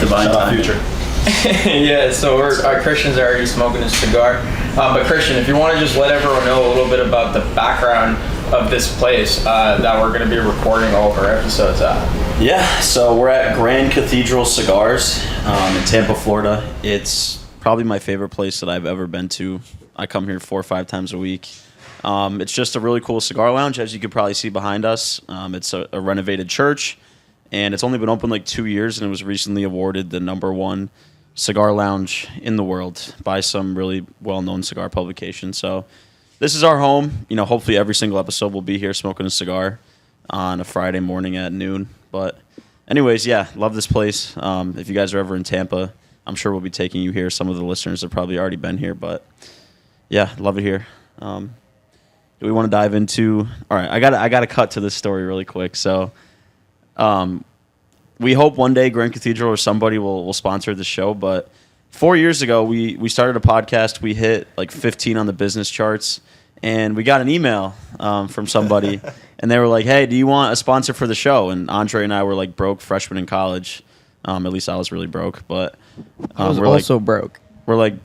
Divine time. Future. Yeah, so our Christian's already smoking his cigar. But Christian, if you want to just let everyone know a little bit about the background of this place that we're going to be recording all of our episodes at. Yeah, so we're at Grand Cathedral Cigars in Tampa, Florida. It's probably my favorite place that I've ever been to. I come here 4 or 5 times a week. It's just a really cool cigar lounge, as you could probably see behind us. It's a renovated church, and it's only been open like 2 years, and it was recently awarded the #1 cigar lounge in the world by some really well-known cigar publication. So this is our home. You know, hopefully every single episode we'll be here smoking a cigar on a Friday morning at noon. But anyways, yeah, love this place. If you guys are ever in Tampa, I'm sure we'll be taking you here. Some of the listeners have probably already been here, but yeah, love it here. Do we want to dive into? All right, I got to cut to this story really quick. So, we hope one day Grand Cathedral or somebody will sponsor the show. But 4 years ago, we started a podcast. We hit like 15 on the business charts, and we got an email from somebody, and they were like, "Hey, do you want a sponsor for the show?" And Andre and I were like broke freshmen in college. At least I was really broke, but I was also broke. We're like,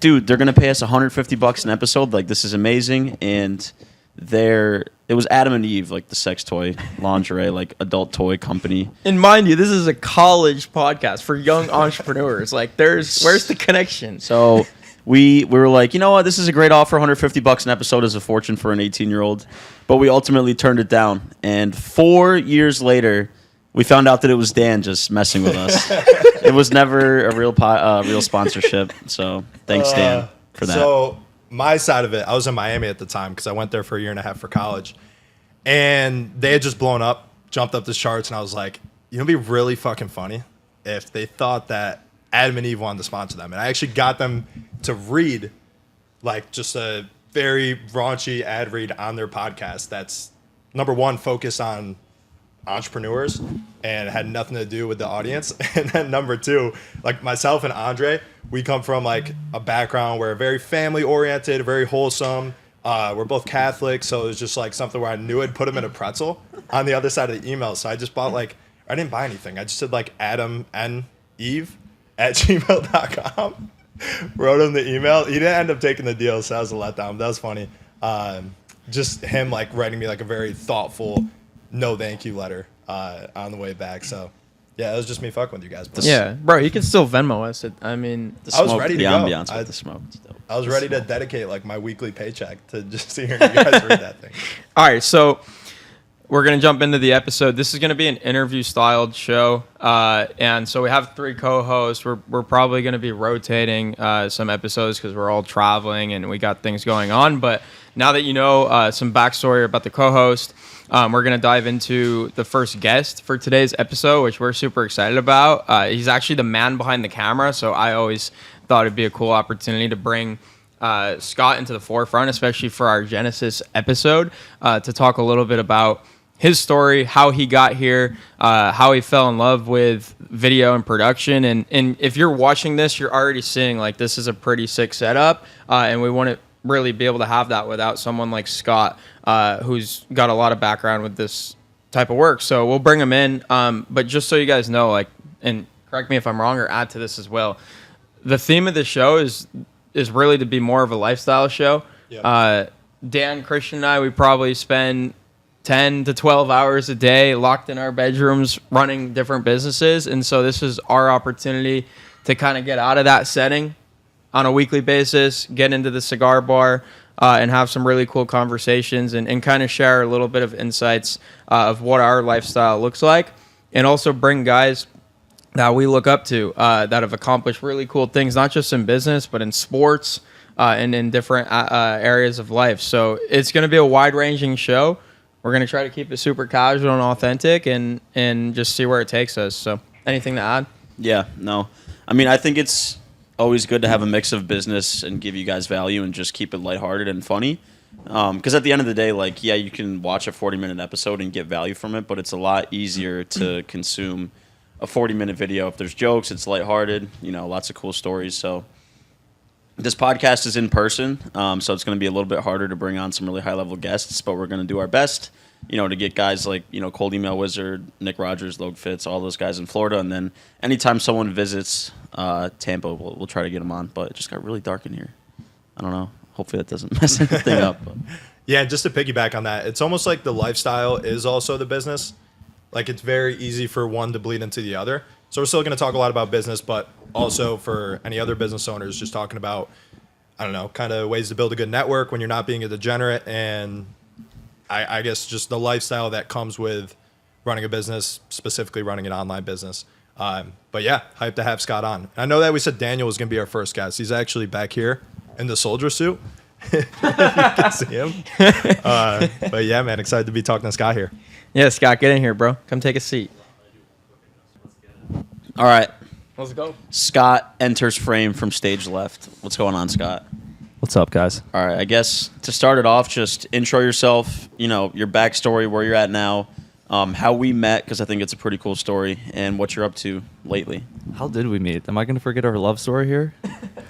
dude, they're gonna pay us $150 an episode. Like, this is amazing. And it was Adam and Eve, like the sex toy, lingerie, like adult toy company. And mind you, this is a college podcast for young entrepreneurs. Like, where's the connection? So we were like, you know what, this is a great offer. $150 an episode is a fortune for an 18-year-old. But we ultimately turned it down. And 4 years later, we found out that it was Dan just messing with us. It was never a real sponsorship. So thanks, Dan, for that. So my side of it, I was in Miami at the time because I went there for a year and a half for college. And they had just blown up, jumped up the charts. And I was like, you know, it'd be really fucking funny if they thought that Adam and Eve wanted to sponsor them. And I actually got them to read like just a very raunchy ad read on their podcast that's #1 focused on entrepreneurs and it had nothing to do with the audience. And then #2, like myself and Andre, we come from like a background where very family oriented, very wholesome. We're both Catholic, so it was just like something where I knew I'd put them in a pretzel on the other side of the email. So I just bought I didn't buy anything. I just did like Adam and Eve at gmail.com. Wrote him the email. He didn't end up taking the deal, so that was a letdown. That was funny. Just him like writing me like a very thoughtful no thank you letter on the way back. So yeah, it was just me fucking with you guys. But yeah, bro, you can still Venmo us. I mean, I was ready to go. Ambiance with the smoke. I was ready to dedicate like my weekly paycheck to just hearing you guys read that thing. All right, so we're gonna jump into the episode. This is gonna be an interview-styled show, and so we have 3 co-hosts. We're probably gonna be rotating some episodes because we're all traveling and we got things going on. But now that you know some backstory about the co-host, we're going to dive into the first guest for today's episode, which we're super excited about. He's actually the man behind the camera, so I always thought it'd be a cool opportunity to bring Scott into the forefront, especially for our Genesis episode, to talk a little bit about his story, how he got here, how he fell in love with video and production. And if you're watching this, you're already seeing like this is a pretty sick setup, and we want to really be able to have that without someone like Scott, who's got a lot of background with this type of work. So we'll bring him in. But just so you guys know, like, and correct me if I'm wrong or add to this as well, the theme of the show is really to be more of a lifestyle show. Yep. Dan, Christian, and I, we probably spend 10 to 12 hours a day locked in our bedrooms running different businesses. And so this is our opportunity to kind of get out of that setting on a weekly basis, get into the cigar bar, and have some really cool conversations and kind of share a little bit of insights of what our lifestyle looks like, and also bring guys that we look up to that have accomplished really cool things, not just in business, but in sports and in different areas of life. So it's going to be a wide-ranging show. We're going to try to keep it super casual and authentic and just see where it takes us. So anything to add? Yeah, no. I mean, I think it's always good to have a mix of business and give you guys value and just keep it lighthearted and funny. Because at the end of the day, like, yeah, you can watch a 40-minute episode and get value from it, but it's a lot easier to consume a 40-minute video. If there's jokes, it's lighthearted, you know, lots of cool stories. So this podcast is in person, so it's going to be a little bit harder to bring on some really high-level guests, but we're going to do our best, to get guys like, Cold Email Wizard, Nick Rogers, Logan Fitz, all those guys in Florida. And then anytime someone visits Tampa, we'll try to get them on. But it just got really dark in here. I don't know. Hopefully that doesn't mess anything up. But. Yeah, and just to piggyback on that, it's almost like the lifestyle is also the business. Like, it's very easy for one to bleed into the other. So we're still going to talk a lot about business, but also for any other business owners, just talking about, I don't know, kind of ways to build a good network when you're not being a degenerate, and I guess just the lifestyle that comes with running a business, specifically running an online business. But yeah, hyped to have Scott on. I know that we said Daniel was going to be our first guest. He's actually back here in the soldier suit. You can see him. But yeah, man, excited to be talking to Scott here. Yeah, Scott, get in here, bro. Come take a seat. All right. Let's go. Scott enters frame from stage left. What's going on, Scott? What's up, guys? All right. I guess to start it off, just intro yourself, your backstory, where you're at now, how we met, because I think it's a pretty cool story, and what you're up to lately. How did we meet? Am I going to forget our love story here?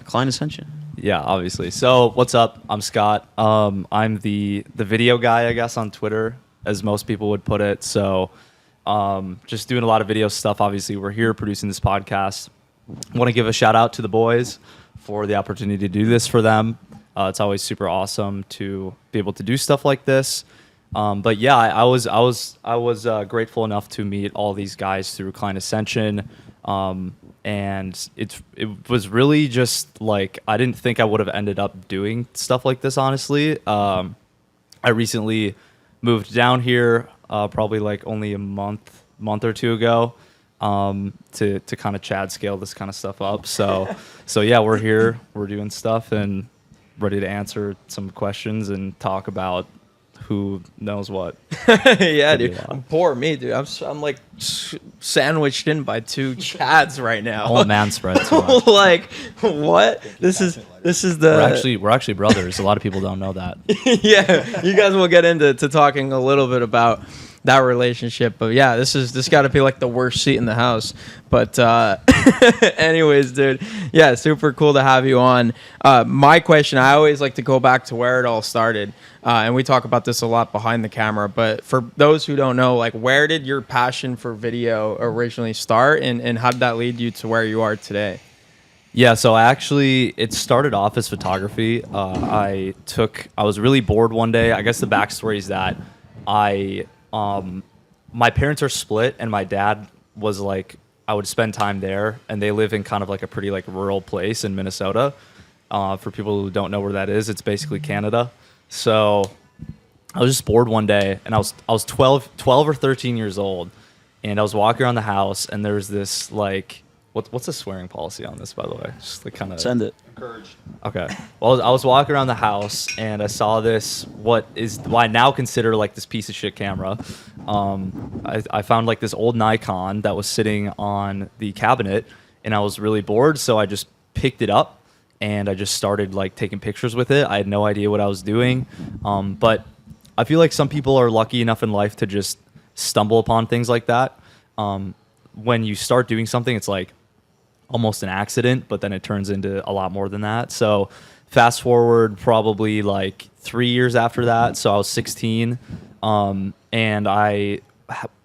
Client Ascension. Yeah, obviously. So, what's up? I'm Scott. I'm the video guy, I guess, on Twitter, as most people would put it. So, just doing a lot of video stuff. Obviously, we're here producing this podcast. Want to give a shout out to the boys for the opportunity to do this for them. It's always super awesome to be able to do stuff like this. But yeah, I was grateful enough to meet all these guys through Client Ascension. And it was really just like, I didn't think I would have ended up doing stuff like this, honestly. I recently moved down here, probably like only a month or two ago, to kind of Chad scale this kind of stuff up. So yeah, we're here, we're doing stuff and ready to answer some questions and talk about who knows what. Yeah, dude. Poor me, dude. I'm like sandwiched in by two Chads right now. Whole man spread. Like, what? This is the. We're actually brothers. A lot of people don't know that. Yeah, you guys will get into talking a little bit about that relationship, but yeah, this got to be like the worst seat in the house. But anyways, dude, yeah, super cool to have you on. My question, I always like to go back to where it all started, and we talk about this a lot behind the camera, but for those who don't know, like, where did your passion for video originally start, and how did that lead you to where you are today? Yeah, so it started off as photography. I was really bored one day. I guess the backstory is that my parents are split, and my dad was like, I would spend time there, and they live in kind of like a pretty like rural place in Minnesota. For people who don't know where that is, it's basically Canada. So I was just bored one day, and I was 12 or 13 years old, and I was walking around the house, and there was this like, what's the swearing policy on this, by the way? Just like kind of send it. Encouraged. Okay. Well, I was walking around the house and I saw this, what I now consider like this piece of shit camera. I found like this old Nikon that was sitting on the cabinet, and I was really bored, so I just picked it up and I just started like taking pictures with it. I had no idea what I was doing, but I feel like some people are lucky enough in life to just stumble upon things like that. When you start doing something, it's like almost an accident, but then it turns into a lot more than that. So fast forward probably like 3 years after that. So I was 16, and I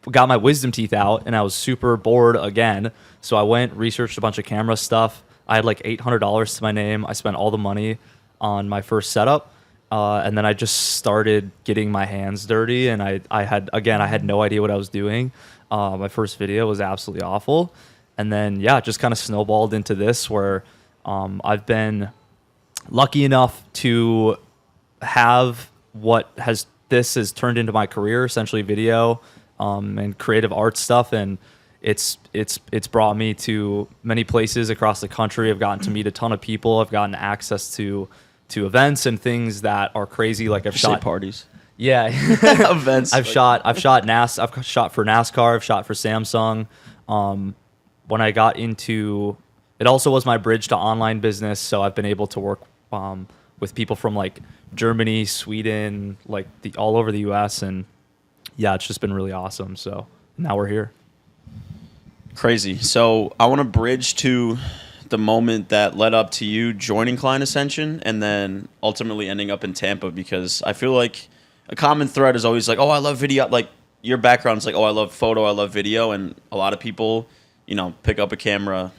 got my wisdom teeth out, and I was super bored again. So I went, researched a bunch of camera stuff. I had like $800 to my name. I spent all the money on my first setup. And then I just started getting my hands dirty, and I had no idea what I was doing. My first video was absolutely awful. And then, yeah, it just kind of snowballed into this, where I've been lucky enough to have this has turned into my career, essentially video and creative art stuff. And it's brought me to many places across the country. I've gotten to meet a ton of people. I've gotten access to events and things that are crazy. Like I've shot parties. Yeah, Events. I've shot for NASCAR. I've shot for Samsung. When I got into it, also was my bridge to online business. So I've been able to work with people from like Germany, Sweden, like all over the US, and yeah, it's just been really awesome. So now we're here. Crazy. So I want to bridge to the moment that led up to you joining Klein Ascension and then ultimately ending up in Tampa? Because I feel like a common thread is always like, oh, I love video. Like your background's like, oh, I love photo, I love video. And a lot of people, pick up a camera,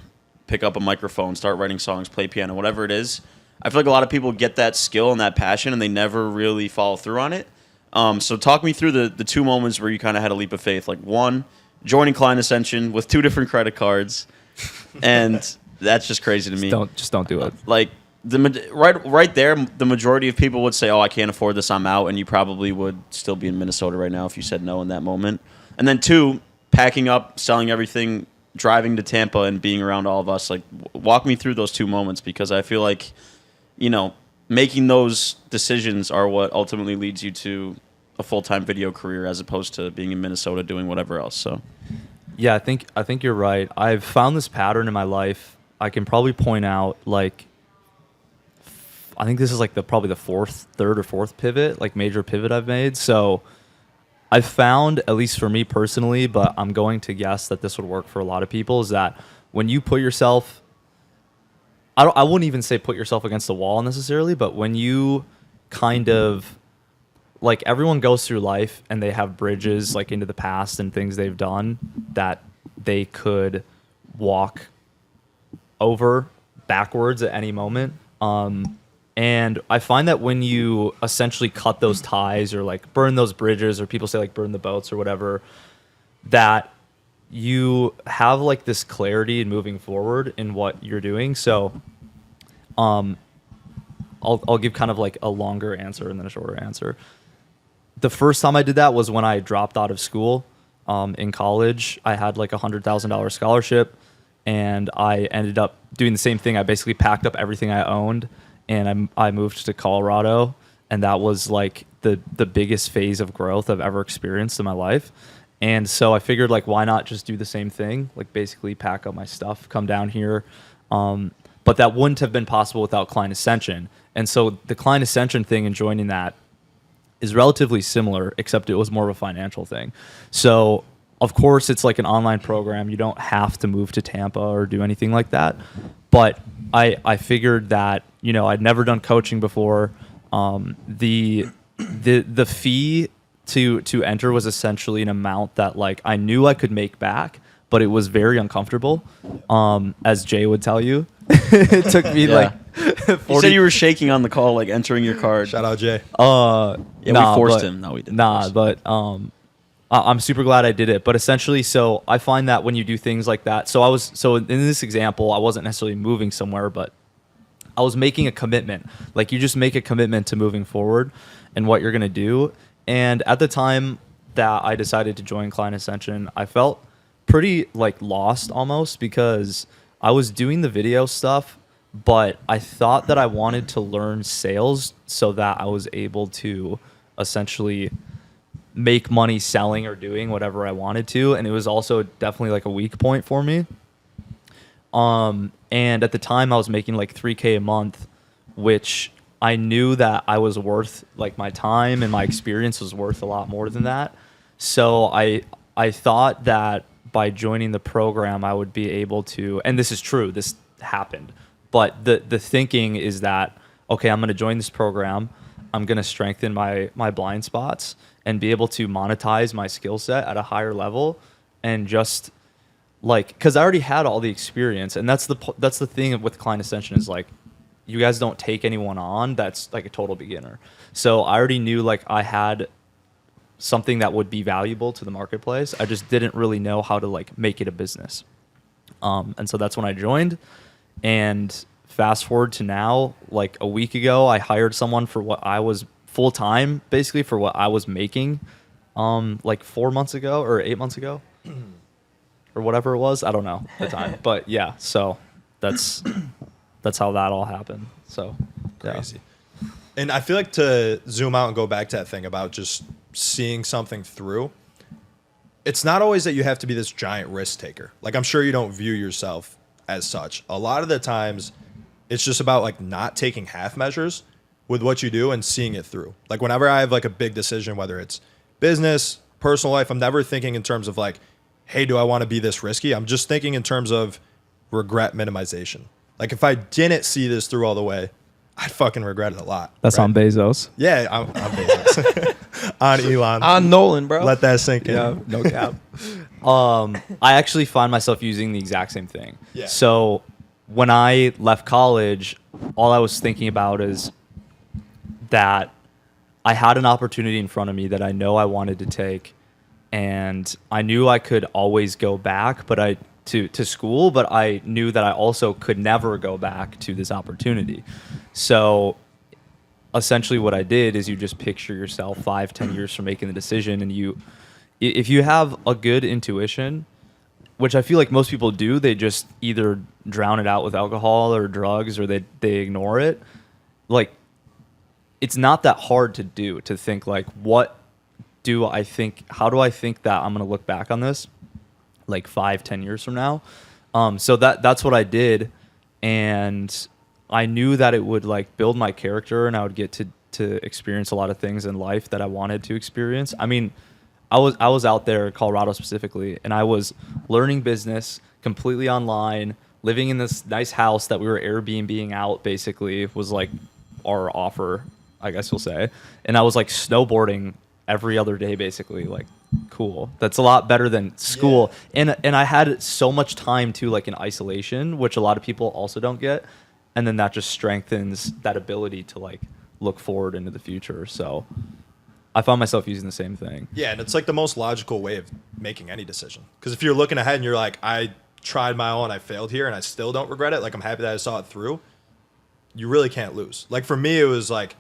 pick up a microphone, start writing songs, play piano, whatever it is. I feel like a lot of people get that skill and that passion and they never really follow through on it. So talk me through the two moments where you kind of had a leap of faith. Like one, joining Klein Ascension with 2 different credit cards. And that's just crazy to me. Just don't do it. Like right there, the majority of people would say, oh, I can't afford this, I'm out. And you probably would still be in Minnesota right now if you said no in that moment. And then 2, packing up, selling everything, driving to Tampa and being around all of us. Like walk me through those 2 moments because I feel like, making those decisions are what ultimately leads you to a full-time video career as opposed to being in Minnesota doing whatever else. So, yeah, I think you're right. I've found this pattern in my life. I can probably point out I think this is like probably the third or fourth pivot, like major pivot I've made. So I've found, at least for me personally, but I'm going to guess that this would work for a lot of people, is that when you put yourself, I wouldn't even say put yourself against the wall necessarily, but when you kind of, like, everyone goes through life and they have bridges like into the past and things they've done that they could walk over backwards at any moment. And I find that when you essentially cut those ties or like burn those bridges, or people say like burn the boats or whatever, that you have like this clarity in moving forward in what you're doing. So I'll give kind of like a longer answer and then a shorter answer. The first time I did that was when I dropped out of school in college. I had like $100,000 scholarship, and I ended up doing the same thing. I basically packed up everything I owned, and I moved to Colorado, and that was like the biggest phase of growth I've ever experienced in my life. And so I figured, like, why not just do the same thing? Like, basically pack up my stuff, come down here. But that wouldn't have been possible without Klein Ascension. And so the Klein Ascension thing and joining that is relatively similar, except it was more of a financial thing. So, of course, it's like an online program. You don't have to move to Tampa or do anything like that. But I figured that, I'd never done coaching before. The fee to enter was essentially an amount that, like, I knew I could make back, but it was very uncomfortable. As Jay would tell you, it took me like 40. You said you were shaking on the call, like entering your card. Shout out Jay. We forced him. No, we didn't. But I'm super glad I did it. But essentially, so I find that when you do things like that, so in this example, I wasn't necessarily moving somewhere, but I was making a commitment. Like, you just make a commitment to moving forward and what you're gonna do. And at the time that I decided to join Klein Ascension, I felt pretty like lost almost, because I was doing the video stuff, but I thought that I wanted to learn sales so that I was able to essentially make money selling or doing whatever I wanted to. And it was also definitely like a weak point for me. And at the time I was making like $3K a month, which I knew that I was worth, like, my time and my experience was worth a lot more than that. So I thought that by joining the program, I would be able to, and this is true, this happened, but the thinking is that, okay, I'm going to join this program. I'm going to strengthen my blind spots and be able to monetize my skill set at a higher level, and just like, because I already had all the experience. And that's the thing with Klein Ascension is, like, you guys don't take anyone on that's like a total beginner. So I already knew, like, I had something that would be valuable to the marketplace. I just didn't really know how to, like, make it a business. And so that's when I joined. And fast forward to now, like a week ago, I hired someone for what I was full time, basically for what I was making, like 4 months ago or 8 months ago, or whatever it was. I don't know the time, but yeah. So that's how that all happened. So Crazy. Yeah. And I feel like, to zoom out and go back to that thing about just seeing something through, it's not always that you have to be this giant risk taker. Like, I'm sure you don't view yourself as such. A lot of the times it's just about, like, not taking half measures with what you do and seeing it through. Like, whenever I have, like, a big decision, whether it's business, personal life, I'm never thinking in terms of, like, hey, do I want to be this risky? I'm just thinking in terms of regret minimization. Like if I didn't see this through all the way, I'd fucking regret it a lot. That's right? on Bezos. Yeah, I'm Bezos. On Elon. On Nolan, bro. Let that sink in. Yeah, no cap. I actually find myself using the exact same thing. Yeah. So when I left college, all I was thinking about is that I had an opportunity in front of me that I know I wanted to take, and I knew I could always go back, but to school, but I knew that I also could never go back to this opportunity. So essentially what I did is you just picture yourself 5-10 years from making the decision, and if you have a good intuition, which I feel like most people do, they just either drown it out with alcohol or drugs, or they ignore it. Like, it's not that hard to do, to think like, how do I think that I'm going to look back on this like 5-10 years from now? So that's what I did. And I knew that it would like build my character, and I would get to experience a lot of things in life that I wanted to experience. I mean, I was out there in Colorado specifically, and I was learning business completely online, living in this nice house that we were Airbnb-ing out, basically, was like our offer, I guess you'll say. And I was like snowboarding every other day, basically. Like, cool. That's a lot better than school. Yeah. And I had so much time too, like in isolation, which a lot of people also don't get. And then that just strengthens that ability to like look forward into the future. So I found myself using the same thing. Yeah, and it's like the most logical way of making any decision. Because if you're looking ahead and you're like, I tried my own, I failed here, and I still don't regret it, like I'm happy that I saw it through, you really can't lose. Like for me, it was like,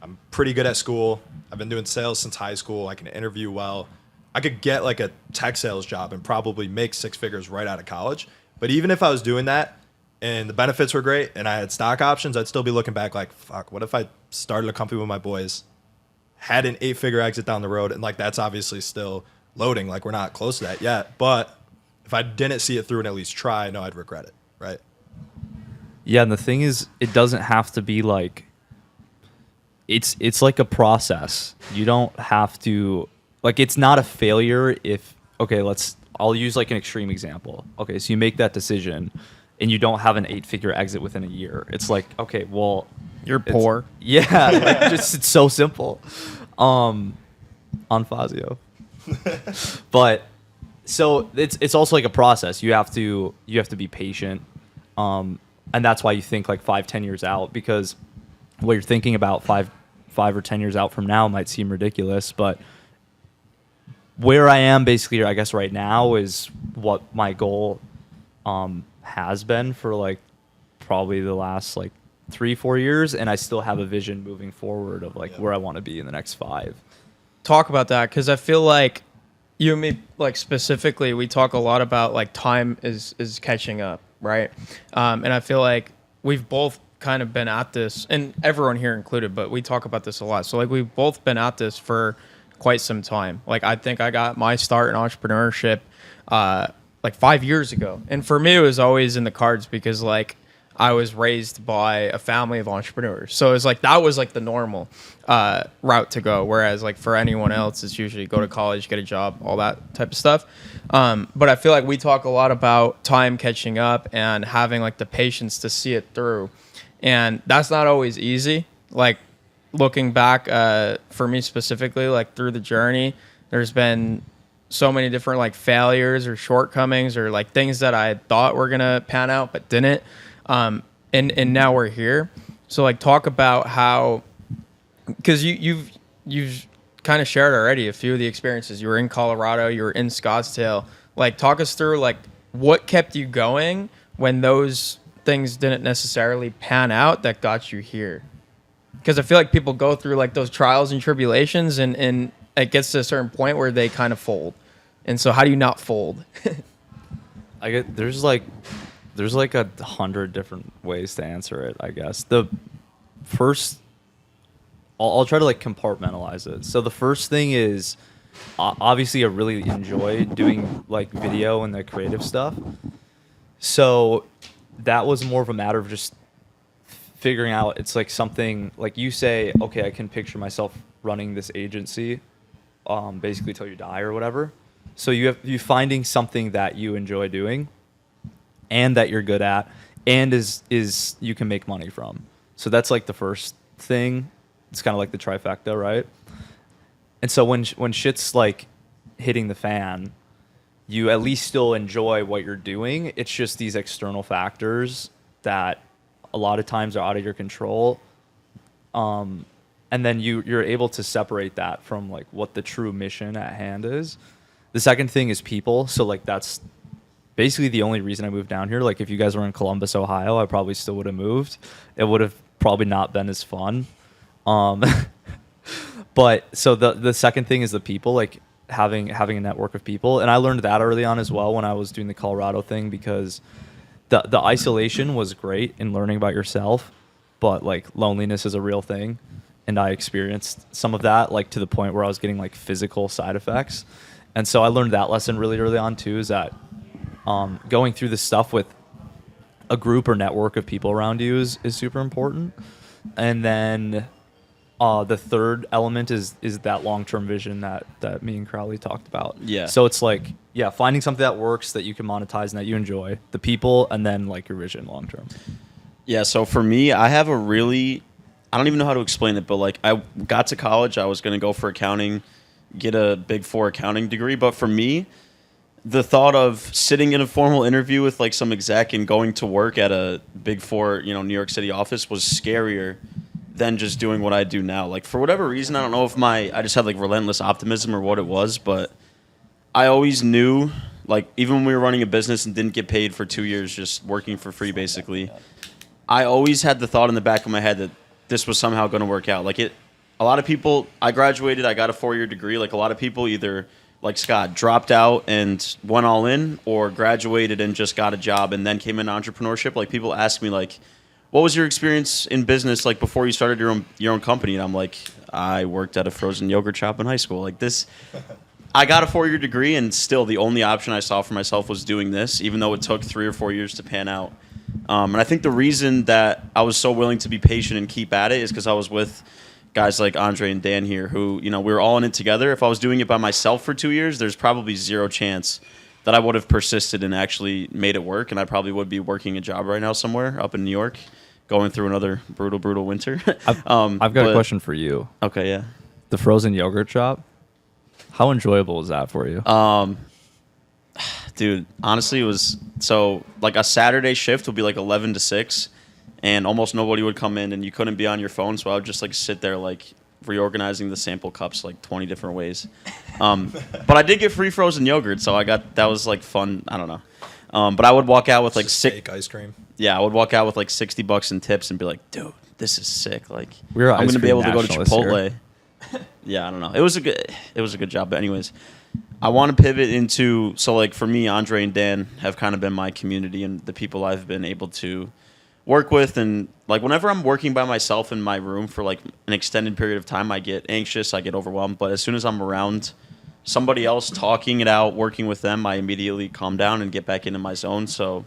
I'm pretty good at school. I've been doing sales since high school. I can interview well. I could get like a tech sales job and probably make 6 figures right out of college. But even if I was doing that and the benefits were great and I had stock options, I'd still be looking back like, fuck, what if I started a company with my boys, had an 8-figure exit down the road? And like, that's obviously still loading. Like we're not close to that yet. But if I didn't see it through and at least try, I know I'd regret it. Right. Yeah. And the thing is, it doesn't have to be like, it's like a process. You don't have to, like, it's not a failure if, okay, I'll use like an extreme example. Okay, so you make that decision and you don't have an 8-figure exit within a year. It's like, okay, well, You're poor. Yeah, like, it's so simple. On Fazio. But so it's also like a process. You have to be patient. And that's why you think like 5-10 years out, because what you're thinking about 5 or 10 years out from now might seem ridiculous, but where I am basically, I guess right now, is what my goal has been for like probably the last like 3-4 years, and I still have a vision moving forward of like where I want to be in the next 5. Talk about that, because I feel like you and me, like specifically, we talk a lot about like time is catching up, right? And I feel like we've both kind of been at this, and everyone here included, but we talk about this a lot. So like we've both been at this for quite some time. Like I think I got my start in entrepreneurship like 5 years ago. And for me, it was always in the cards because like I was raised by a family of entrepreneurs. So it's like that was like the normal route to go. Whereas like for anyone else, it's usually go to college, get a job, all that type of stuff. But I feel like we talk a lot about time catching up and having like the patience to see it through. And that's not always easy. Like looking back for me specifically, like through the journey, there's been so many different like failures or shortcomings or like things that I thought were going to pan out but didn't. And now we're here. So like talk about how, because you've kind of shared already a few of the experiences. You were in Colorado, you were in Scottsdale. Like talk us through like what kept you going when those things didn't necessarily pan out that got you here. Because I feel like people go through like those trials and tribulations and it gets to a certain point where they kind of fold. And so how do you not fold? There's like 100 different ways to answer it, I guess. The first, I'll try to like compartmentalize it. So the first thing is, obviously I really enjoy doing like video and the creative stuff. So that was more of a matter of just figuring out, it's like something like you say, okay, I can picture myself running this agency basically till you die or whatever. So you finding something that you enjoy doing and that you're good at, and is you can make money from. So that's like the first thing. It's kind of like the trifecta, right? And so when shit's like hitting the fan, you at least still enjoy what you're doing. It's just these external factors that a lot of times are out of your control. And then you're able to separate that from like what the true mission at hand is. The second thing is people. So like that's basically the only reason I moved down here. Like if you guys were in Columbus, Ohio, I probably still would have moved. It would have probably not been as fun. But so the second thing is the people, like having a network of people. And I learned that early on as well when I was doing the Colorado thing, because the isolation was great in learning about yourself, but like loneliness is a real thing. And I experienced some of that, like to the point where I was getting like physical side effects. And so I learned that lesson really early on too, is that going through this stuff with a group or network of people around you is super important. And then the third element is that long-term vision that me and Crowley talked about. Yeah. So it's like, yeah, finding something that works, that you can monetize and that you enjoy, the people, and then like your vision long-term. Yeah, so for me, I have a really, I don't even know how to explain it, but like I got to college, I was going to go for accounting, get a Big Four accounting degree. But for me, the thought of sitting in a formal interview with like some exec and going to work at a Big Four, New York City office was scarier than just doing what I do now. Like for whatever reason, I don't know if I just had like relentless optimism or what it was, but I always knew, like even when we were running a business and didn't get paid for 2 years, just working for free basically, I always had the thought in the back of my head that this was somehow going to work out. Like a lot of people, I graduated, I got a 4-year degree. Like a lot of people either, like Scott, dropped out and went all in, or graduated and just got a job and then came into entrepreneurship. Like people ask me like, what was your experience in business like before you started your own company? And I'm like, I worked at a frozen yogurt shop in high school. Like this, I got a 4-year degree, and still the only option I saw for myself was doing this, even though it took 3 or 4 years to pan out. And I think the reason that I was so willing to be patient and keep at it is because I was with guys like Andre and Dan here who, we were all in it together. If I was doing it by myself for 2 years, there's probably zero chance that I would have persisted and actually made it work. And I probably would be working a job right now somewhere up in New York, going through another brutal winter. I've got a question for you. Okay, yeah. The frozen yogurt shop, how enjoyable was that for you? Dude, honestly, it was so like a Saturday shift would be like 11 to 6, and almost nobody would come in, and you couldn't be on your phone. So I would just like sit there like reorganizing the sample cups like 20 different ways. But I did get free frozen yogurt, so that was like fun. I don't know. But I would walk out with like steak ice cream. Yeah, I would walk out with like $60 in tips and be like, dude, this is sick. Like We're I'm gonna be able to go to nationalists Chipotle. Yeah, I don't know. It was a good job. But anyways, I want to pivot into, so like for me, Andre and Dan have kind of been my community and the people I've been able to work with. And like whenever I'm working by myself in my room for like an extended period of time, I get anxious, I get overwhelmed. But as soon as I'm around somebody else talking it out, working with them, I immediately calm down and get back into my zone. So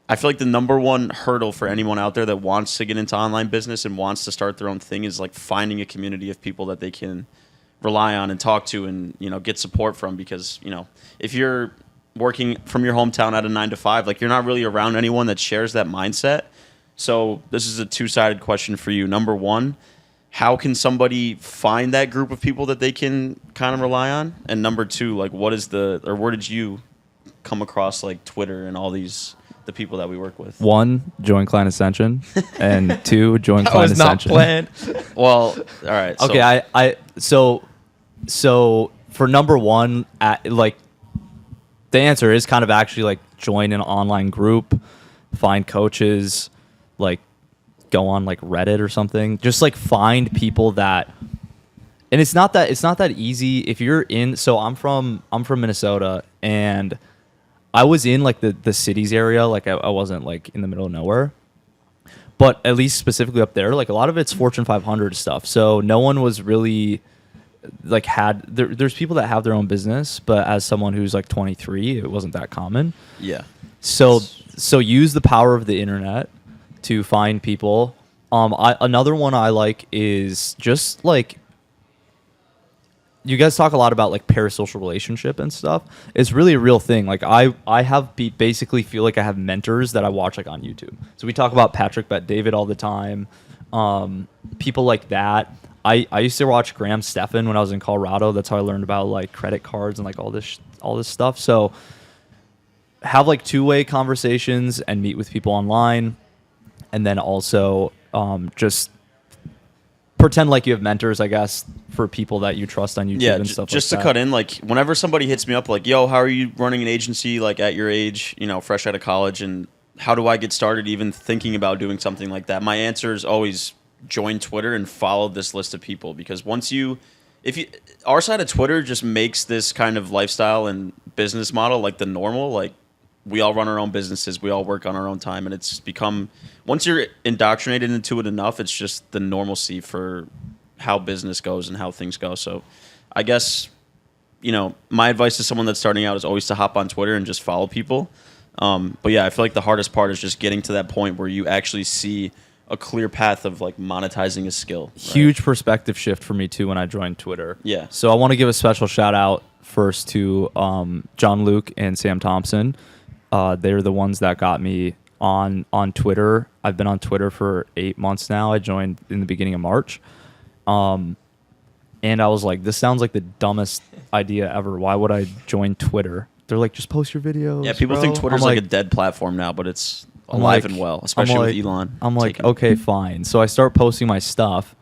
I feel like the number one hurdle for anyone out there that wants to get into online business and wants to start their own thing is like finding a community of people that they can rely on and talk to and, get support from. Because, if you're working from your hometown at a 9 to 5, like you're not really around anyone that shares that mindset. So this is a two-sided question for you. Number one, how can somebody find that group of people that they can kind of rely on? And number two, like where did you come across like Twitter and all the people that we work with? 1, join Client Ascension, and 2, join Client Ascension. That was not planned. Well, all right. Okay, so for number 1, like the answer is kind of actually like join an online group, find coaches, like go on like Reddit or something. Just like find people that, and it's not that easy. If you're in, so I'm from Minnesota, and I was in like the cities area. Like I wasn't like in the middle of nowhere, but at least specifically up there, like a lot of it's Fortune 500 stuff. So no one was really like there's people that have their own business, but as someone who's like 23, it wasn't that common. Yeah. So use the power of the internet to find people. Another one I like is just like you guys talk a lot about like parasocial relationship and stuff. It's really a real thing. Like I have basically feel like I have mentors that I watch like on YouTube. So we talk about Patrick Bet David all the time. People like that. I used to watch Graham Stephan when I was in Colorado. That's how I learned about like credit cards and like all this stuff. So have like two-way conversations and meet with people online, and then also just pretend like you have mentors, I guess, for people that you trust on YouTube and stuff just like to that. cut in, like whenever somebody hits me up like, yo, how are you running an agency like at your age, you know, fresh out of college, and how do I get started even thinking about doing something like that? My answer is always join Twitter and follow this list of people, because our side of Twitter just makes this kind of lifestyle and business model like the normal. Like, we all run our own businesses, we all work on our own time, and it's become, once you're indoctrinated into it enough, it's just the normalcy for how business goes and how things go. So I guess, you know, my advice to someone that's starting out is always to hop on Twitter and just follow people. But yeah, I feel like the hardest part is just getting to that point where you actually see a clear path of like monetizing a skill. Right? Huge perspective shift for me too when I joined Twitter. Yeah. So I want to give a special shout out first to John Luke and Sam Thompson. They're the ones that got me on Twitter. I've been on Twitter for 8 months now. I joined in the beginning of March. And I was like, this sounds like the dumbest idea ever. Why would I join Twitter? They're like, just post your videos. Yeah, people bro. think Twitter's I'm like a dead platform now, but it's alive and well, especially with Elon. I'm like, okay, fine. So I start posting my stuff,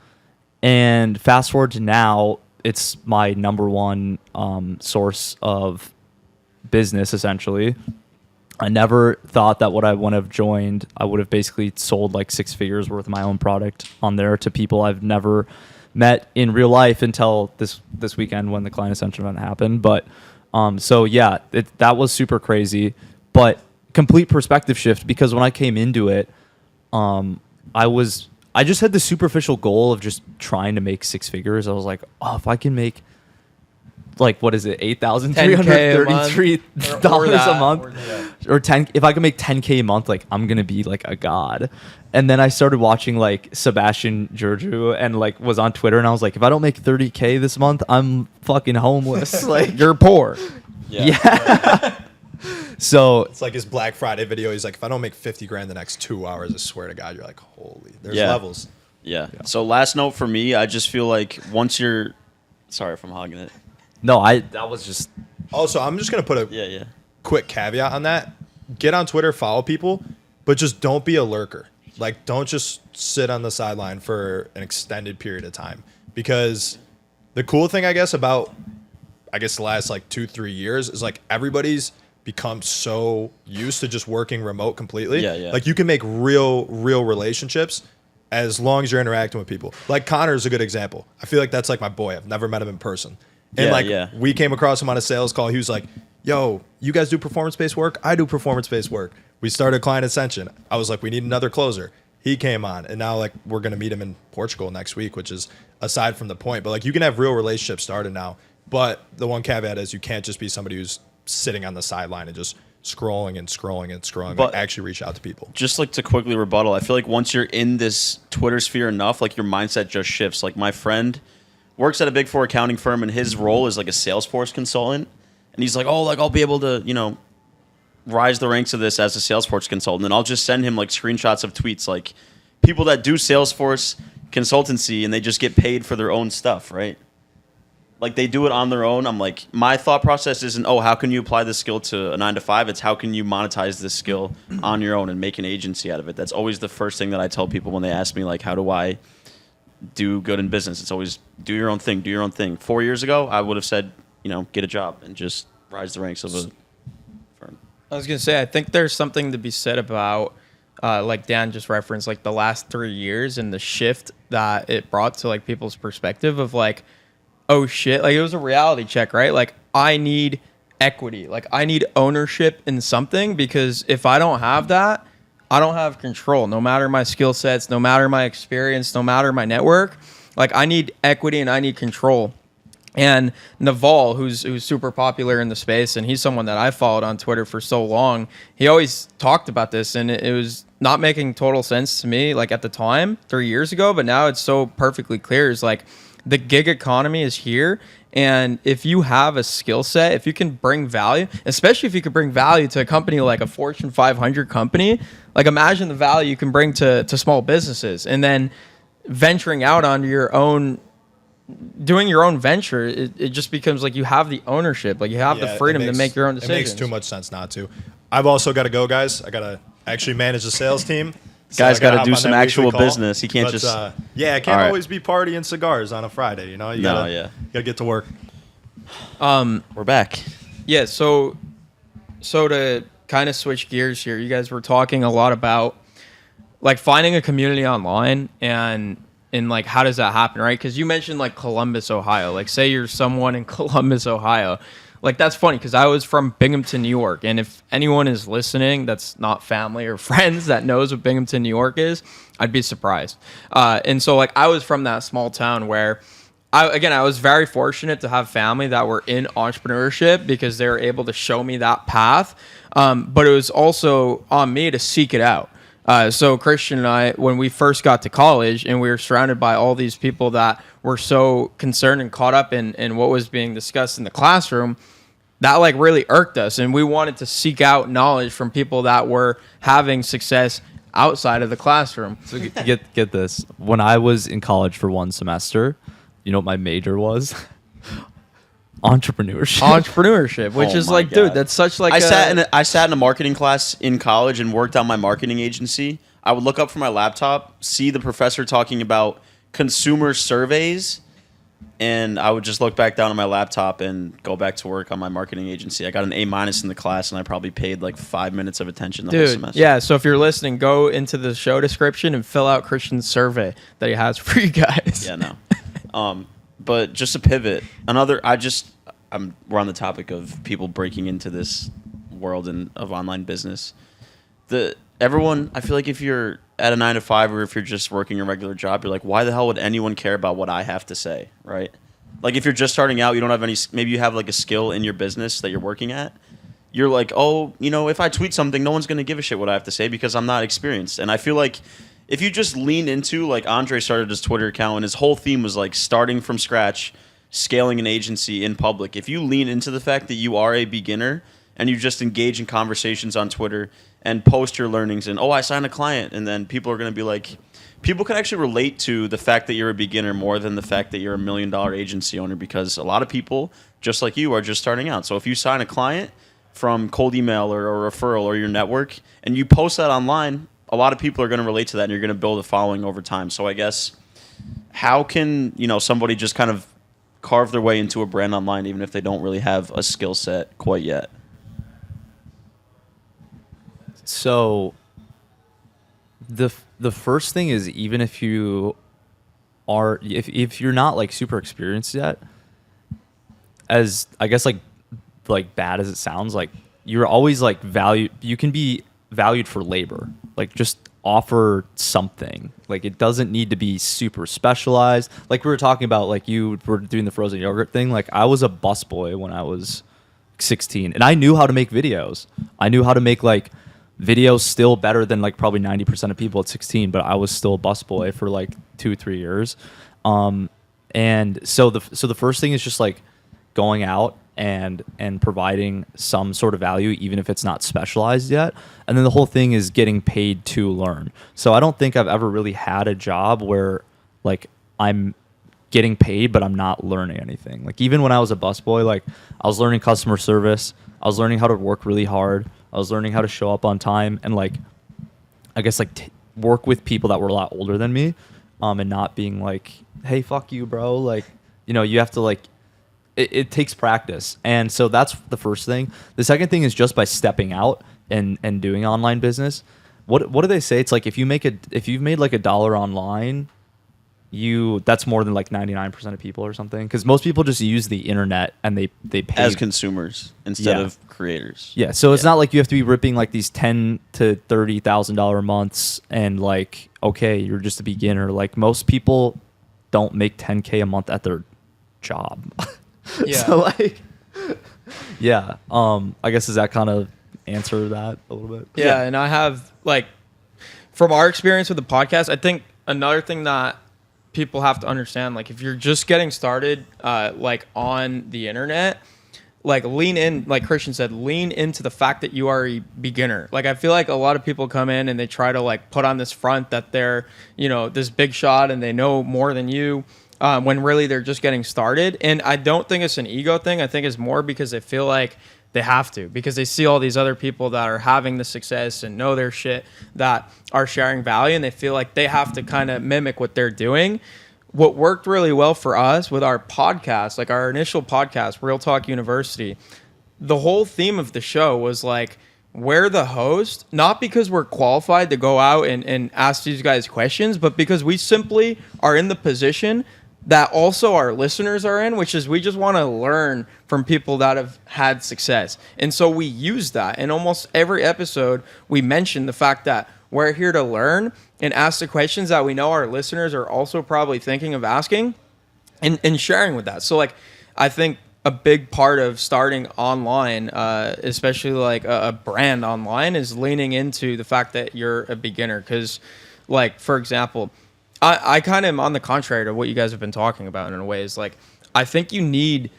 and fast forward to now, it's my number one source of business, essentially. I never thought that I would have joined, I would have basically sold like 6 figures worth of my own product on there to people I've never met in real life until this weekend when the Client Ascension event happened. But so yeah, that was super crazy, but complete perspective shift, because when I came into it, I just had the superficial goal of just trying to make 6 figures. I was like, oh, if I can make like, what is it, $8,333 a month, or 10. If I can make 10K a month, like I'm gonna be like a god. And then I started watching like Sebastian Georgiou and like was on Twitter, and I was like, if I don't make 30K this month, I'm fucking homeless. Like, You're poor. yeah. So It's like his Black Friday video. He's like, if I don't make 50 grand the next 2 hours, I swear to God, you're like, holy, there's levels. Yeah. So last note for me, I just feel like once you're, sorry if I'm hogging it. no, that was just Also, I'm just going to put a Yeah. quick caveat on that. Get on Twitter, follow people, but just don't be a lurker. Like, don't just sit on the sideline for an extended period of time. Because the cool thing, I guess, about, the last like 2-3 years is like everybody's become so used to just working remote completely. Yeah. Like, you can make real relationships as long as you're interacting with people. Like, Connor's a good example. I feel like that's like my boy. I've never met him in person. And we came across him on a sales call. He was like, yo, you guys do performance-based work? I do performance-based work. We started Client Ascension. I was like, we need another closer. He came on, and now like we're going to meet him in Portugal next week, which is aside from the point. But like, you can have real relationships started now. But the one caveat is you can't just be somebody who's sitting on the sideline and just scrolling. But like, actually reach out to people. Just like to quickly rebuttal, I feel like once you're in this Twitter sphere enough, like your mindset just shifts. Like, my friend works at a Big Four accounting firm, and his role is like a Salesforce consultant. And he's like, oh, like I'll be able to, you know, rise the ranks of this as a Salesforce consultant. And I'll just send him like screenshots of tweets, like people that do Salesforce consultancy and they just get paid for their own stuff, right? Like, they do it on their own. I'm like, my thought process isn't, oh, how can you apply this skill to a 9-to-5? It's how can you monetize this skill on your own and make an agency out of it? That's always the first thing that I tell people when they ask me, like, how do I do good in business? It's always do your own thing. 4 years ago, I would have said, you know, get a job and just rise the ranks of a firm. I was going to say, I think there's something to be said about, like Dan just referenced, like the last 3 years and the shift that it brought to like people's perspective of like, oh shit, like it was a reality check, right? Like, I need equity, like I need ownership in something, because if I don't have that, I don't have control, no matter my skill sets, no matter my experience, no matter my network. Like, I need equity and I need control. And Naval, who's super popular in the space, and he's someone that I followed on Twitter for so long, he always talked about this, and it was not making total sense to me, like at the time, 3 years ago, but now it's so perfectly clear. It's like, the gig economy is here. And if you have a skill set, if you can bring value, especially if you could bring value to a company like a Fortune 500 company, like imagine the value you can bring to small businesses, and then venturing out on your own, doing your own venture, it just becomes like you have the ownership, like you have the freedom to make your own decisions. It makes too much sense not to. I've also got to go, guys. I got to actually manage the sales team. So Guy's got to do some actual business. He can't just. I can't always be partying cigars on a Friday. You know, you gotta get to work. We're back. Yeah. So to kind of switch gears here, you guys were talking a lot about like finding a community online and like how does that happen, right? Because you mentioned like Columbus, Ohio. Like say you're someone in Columbus, Ohio. Like that's funny because I was from Binghamton, New York, and if anyone is listening that's not family or friends that knows what Binghamton, New York is, I'd be surprised. And so like I was from that small town where I was very fortunate to have family that were in entrepreneurship because they were able to show me that path. But it was also on me to seek it out. So Christian and I, when we first got to college and we were surrounded by all these people that were so concerned and caught up in what was being discussed in the classroom, that like really irked us. And we wanted to seek out knowledge from people that were having success outside of the classroom. So get this. When I was in college for one semester, you know what my major was? Entrepreneurship, which is like, God. dude, that's such like. I sat in a marketing class in college and worked on my marketing agency. I would look up from my laptop, see the professor talking about consumer surveys, and I would just look back down on my laptop and go back to work on my marketing agency. I got an A- in the class, and I probably paid like 5 minutes of attention the whole semester. Yeah. So if you're listening, go into the show description and fill out Christian's survey that he has for you guys. Yeah, no. But just to pivot, we're on the topic of people breaking into this world of online business. Everyone, I feel like if you're at a 9 to 5 or if you're just working a regular job, you're like, why the hell would anyone care about what I have to say, right? Like if you're just starting out, you don't have maybe you have like a skill in your business that you're working at. You're like, oh, if I tweet something, no one's going to give a shit what I have to say because I'm not experienced. And I feel like if you just lean into, like Andre started his Twitter account and his whole theme was like starting from scratch, scaling an agency in public. If you lean into the fact that you are a beginner and you just engage in conversations on Twitter and post your learnings and, I signed a client, and then people are going to be like, people can actually relate to the fact that you're a beginner more than the fact that you're $1 million agency owner, because a lot of people, just like you, are just starting out. So if you sign a client from cold email or a referral or your network and you post that online, a lot of people are going to relate to that and you're going to build a following over time. So I guess how can, somebody just kind of carve their way into a brand online even if they don't really have a skill set quite yet? So the first thing is, even if you are, if you're not like super experienced yet, as I guess like bad as it sounds, like you're always like valued, you can be valued for labor. Like just offer something. Like it doesn't need to be super specialized. Like we were talking about, like you were doing the frozen yogurt thing. Like I was a busboy when I was 16 and I knew how to make videos. I knew how to make like videos still better than like probably 90% of people at 16, but I was still a busboy for like 2-3 years. And so the first thing is just like going out and providing some sort of value, even if it's not specialized yet. And then the whole thing is getting paid to learn. So I don't think I've ever really had a job where like I'm getting paid, but I'm not learning anything. Like even when I was a busboy, like I was learning customer service. I was learning how to work really hard. I was learning how to show up on time and like, I guess like work with people that were a lot older than me, and not being like, hey, fuck you, bro. Like, you have to like, it takes practice. And so that's the first thing. The second thing is just by stepping out and doing online business. What do they say? It's like if you've made like $1 online, that's more than like 99% of people or something, because most people just use the internet and they pay as consumers instead of creators. Yeah, so it's not like you have to be ripping like these $10,000 to $30,000 months and like, okay, you're just a beginner. Like most people don't make $10K a month at their job. Yeah. So like, yeah. I guess does that kind of answer that a little bit? Yeah, and I have like, from our experience with the podcast, I think another thing that people have to understand, like, if you're just getting started, like, on the internet, like, lean in, like Christian said, lean into the fact that you are a beginner. Like, I feel like a lot of people come in and they try to, like, put on this front that they're, you know, this big shot and they know more than you, when really they're just getting started. And I don't think it's an ego thing. I think it's more because they feel like they have to, because they see all these other people that are having the success and know their shit, that are sharing value, and they feel like they have to kind of mimic what they're doing. What worked really well for us with our podcast, like our initial podcast, Real Talk University, the whole theme of the show was like, we're the host, not because we're qualified to go out and ask these guys questions, but because we simply are in the position that also our listeners are in, which is we just want to learn from people that have had success. And so we use that. In almost every episode, we mention the fact that we're here to learn and ask the questions that we know our listeners are also probably thinking of asking, and sharing with that. So, like, I think a big part of starting online, especially like a brand online, is leaning into the fact that you're a beginner. Because, like, for example, I kind of am on the contrary to what you guys have been talking about in a way. Is like, I think you need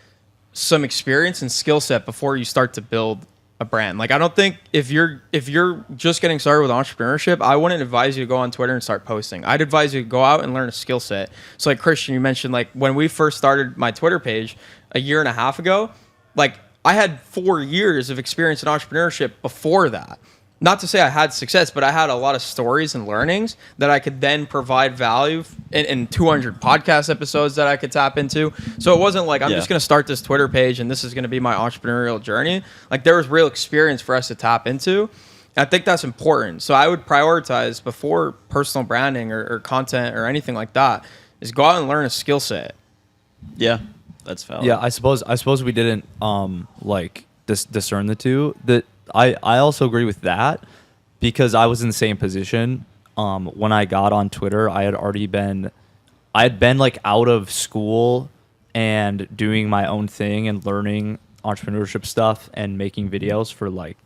some experience and skill set before you start to build a brand. Like, I don't think if you're just getting started with entrepreneurship, I wouldn't advise you to go on Twitter and start posting. I'd advise you to go out and learn a skill set. So, like Christian, you mentioned, like, when we first started my Twitter page a year and a half ago, like, I had 4 years of experience in entrepreneurship before that. Not to say I had success, but I had a lot of stories and learnings that I could then provide value in 200 podcast episodes that I could tap into. So it wasn't like I'm just going to start this Twitter page and this is going to be my entrepreneurial journey. Like, there was real experience for us to tap into. I think that's important. So I would prioritize before personal branding or content or anything like that is go out and learn a skill set. Yeah, that's valid. Yeah, I suppose we didn't discern the two. That I also agree with that, because I was in the same position. When I got on Twitter, I had been like out of school and doing my own thing and learning entrepreneurship stuff and making videos for like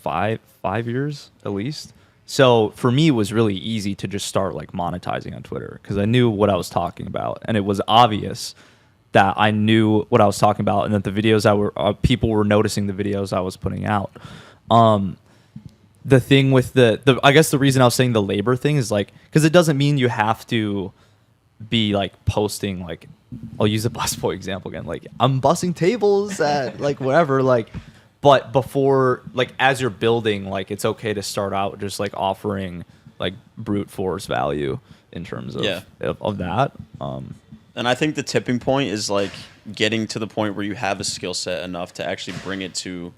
five years at least. So for me, it was really easy to just start like monetizing on Twitter because I knew what I was talking about, and it was obvious that I knew what I was talking about, and that the videos people were noticing the videos I was putting out. The thing with the I guess the reason I was saying the labor thing is like, because it doesn't mean you have to be like posting, like, I'll use the busboy example again, like, I'm bussing tables at like whatever, like, but before, like, as you're building, like, it's okay to start out just like offering like brute force value in terms of that. And I think the tipping point is like getting to the point where you have a skill set enough to actually bring it to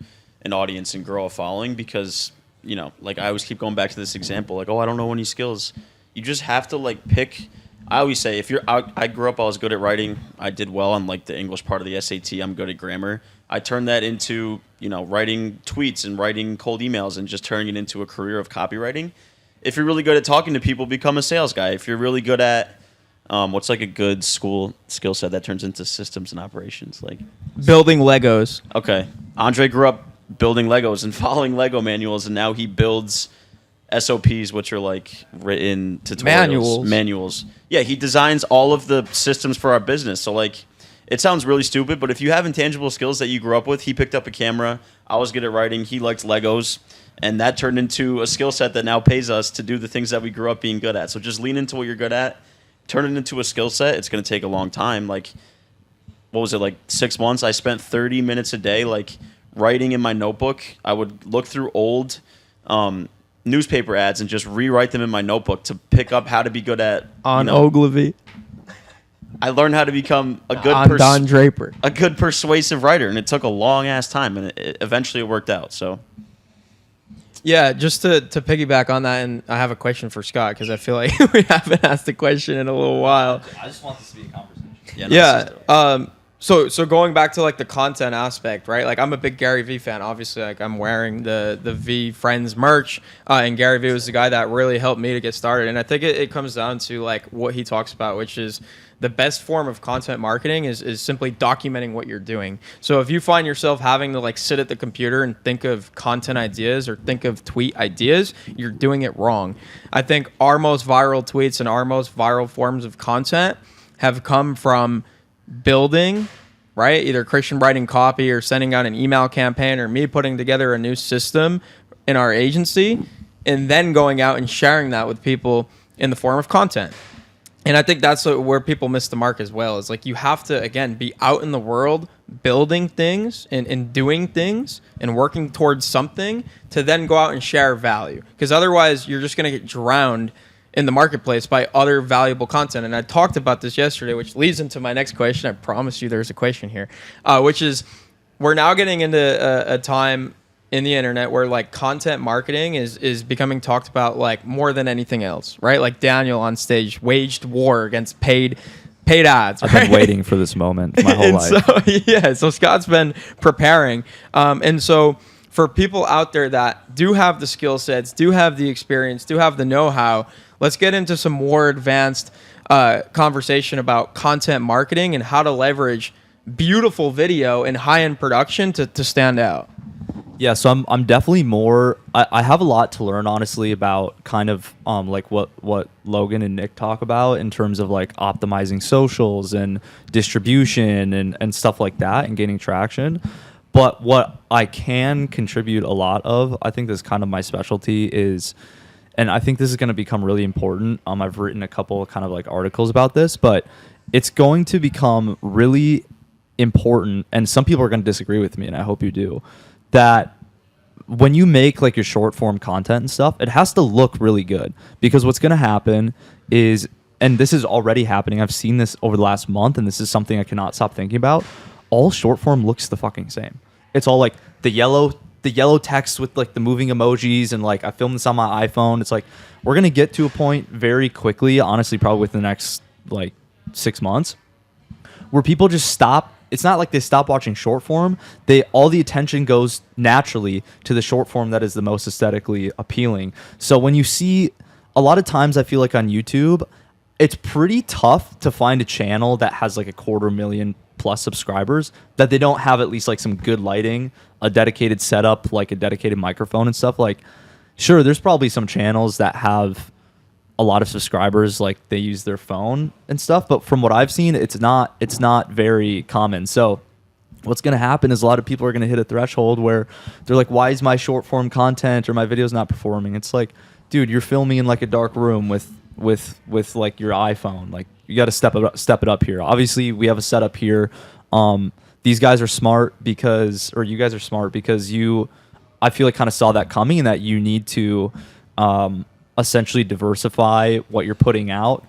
an audience and grow a following. Because, you know, like, I always keep going back to this example, like, oh, I don't know any skills. You just have to like pick. I always say, if you're I grew up, I was good at writing. I did well on like the English part of the SAT. I'm good at grammar. I turned that into, you know, writing tweets and writing cold emails and just turning it into a career of copywriting. If you're really good at talking to people, become a sales guy. If you're really good at what's like a good school skill set that turns into systems and operations? Like building Legos. Okay. Andre grew up building Legos and following Lego manuals, and now he builds SOPs, which are like written tutorials. Manuals. Yeah, he designs all of the systems for our business. So like, it sounds really stupid, but if you have intangible skills that you grew up with, he picked up a camera. I was good at writing. He liked Legos. And that turned into a skill set that now pays us to do the things that we grew up being good at. So just lean into what you're good at. Turn it into a skill set. It's going to take a long time. Like, what was it, like 6 months? I spent 30 minutes a day, like, writing in my notebook. I would look through old newspaper ads and just rewrite them in my notebook to pick up how to be good at Ogilvy. I learned how to become a good Don Draper, a good persuasive writer, and it took a long ass time, and eventually it worked out. So. Yeah, just to piggyback on that, and I have a question for Scott, because I feel like we haven't asked a question in a little while. I just want this to be a conversation. Yeah. So going back to like the content aspect, right? Like I'm a big Gary Vee fan. Obviously, like I'm wearing the V Friends merch, and Gary Vee was the guy that really helped me to get started. And I think it comes down to like what he talks about, which is the best form of content marketing is simply documenting what you're doing. So if you find yourself having to like sit at the computer and think of content ideas or think of tweet ideas, you're doing it wrong. I think our most viral tweets and our most viral forms of content have come from building, right? Either Christian writing copy or sending out an email campaign or me putting together a new system in our agency and then going out and sharing that with people in the form of content. And I think that's where people miss the mark as well. Is like you have to, again, be out in the world building things and doing things and working towards something to then go out and share value. Because otherwise you're just going to get drowned in the marketplace by other valuable content. And I talked about this yesterday, which leads into my next question. I promise you there's a question here, which is we're now getting into a time in the internet where like content marketing is becoming talked about like more than anything else, right? Like Daniel on stage waged war against paid ads. I've right? been waiting for this moment my whole life. So Scott's been preparing. And so for people out there that do have the skill sets, do have the experience, do have the know-how, let's get into some more advanced conversation about content marketing and how to leverage beautiful video and high-end production to stand out. Yeah, so I'm definitely more. I have a lot to learn, honestly, about kind of like what Logan and Nick talk about in terms of like optimizing socials and distribution and stuff like that and gaining traction. But what I can contribute a lot of, I think this is kind of my specialty is, and I think this is going to become really important. I've written a couple of kind of like articles about this, but it's going to become really important. And some people are going to disagree with me, and I hope you do, that when you make like your short form content and stuff, it has to look really good, because what's going to happen is, and this is already happening, I've seen this over the last month, and this is something I cannot stop thinking about. All short form looks the fucking same. It's all like the yellow text with like the moving emojis, and like I filmed this on my iPhone. It's like we're gonna get to a point very quickly, honestly, probably within the next like 6 months, where people just stop. It's not like they stop watching short form. All the attention goes naturally to the short form that is the most aesthetically appealing. So when you see a lot of times, I feel like on YouTube, it's pretty tough to find a channel that has like 250,000 plus subscribers that they don't have at least like some good lighting, a dedicated setup, like a dedicated microphone and stuff. Like, sure, there's probably some channels that have a lot of subscribers, like they use their phone and stuff, but from what I've seen, it's not very common. So what's going to happen is a lot of people are going to hit a threshold where they're like, why is my short form content or my videos not performing? It's like, dude, you're filming in like a dark room with like your iPhone. Like, you got to step it up here. Obviously we have a setup here. These guys are smart because, or you guys are smart because I feel like kind of saw that coming, and that you need to essentially diversify what you're putting out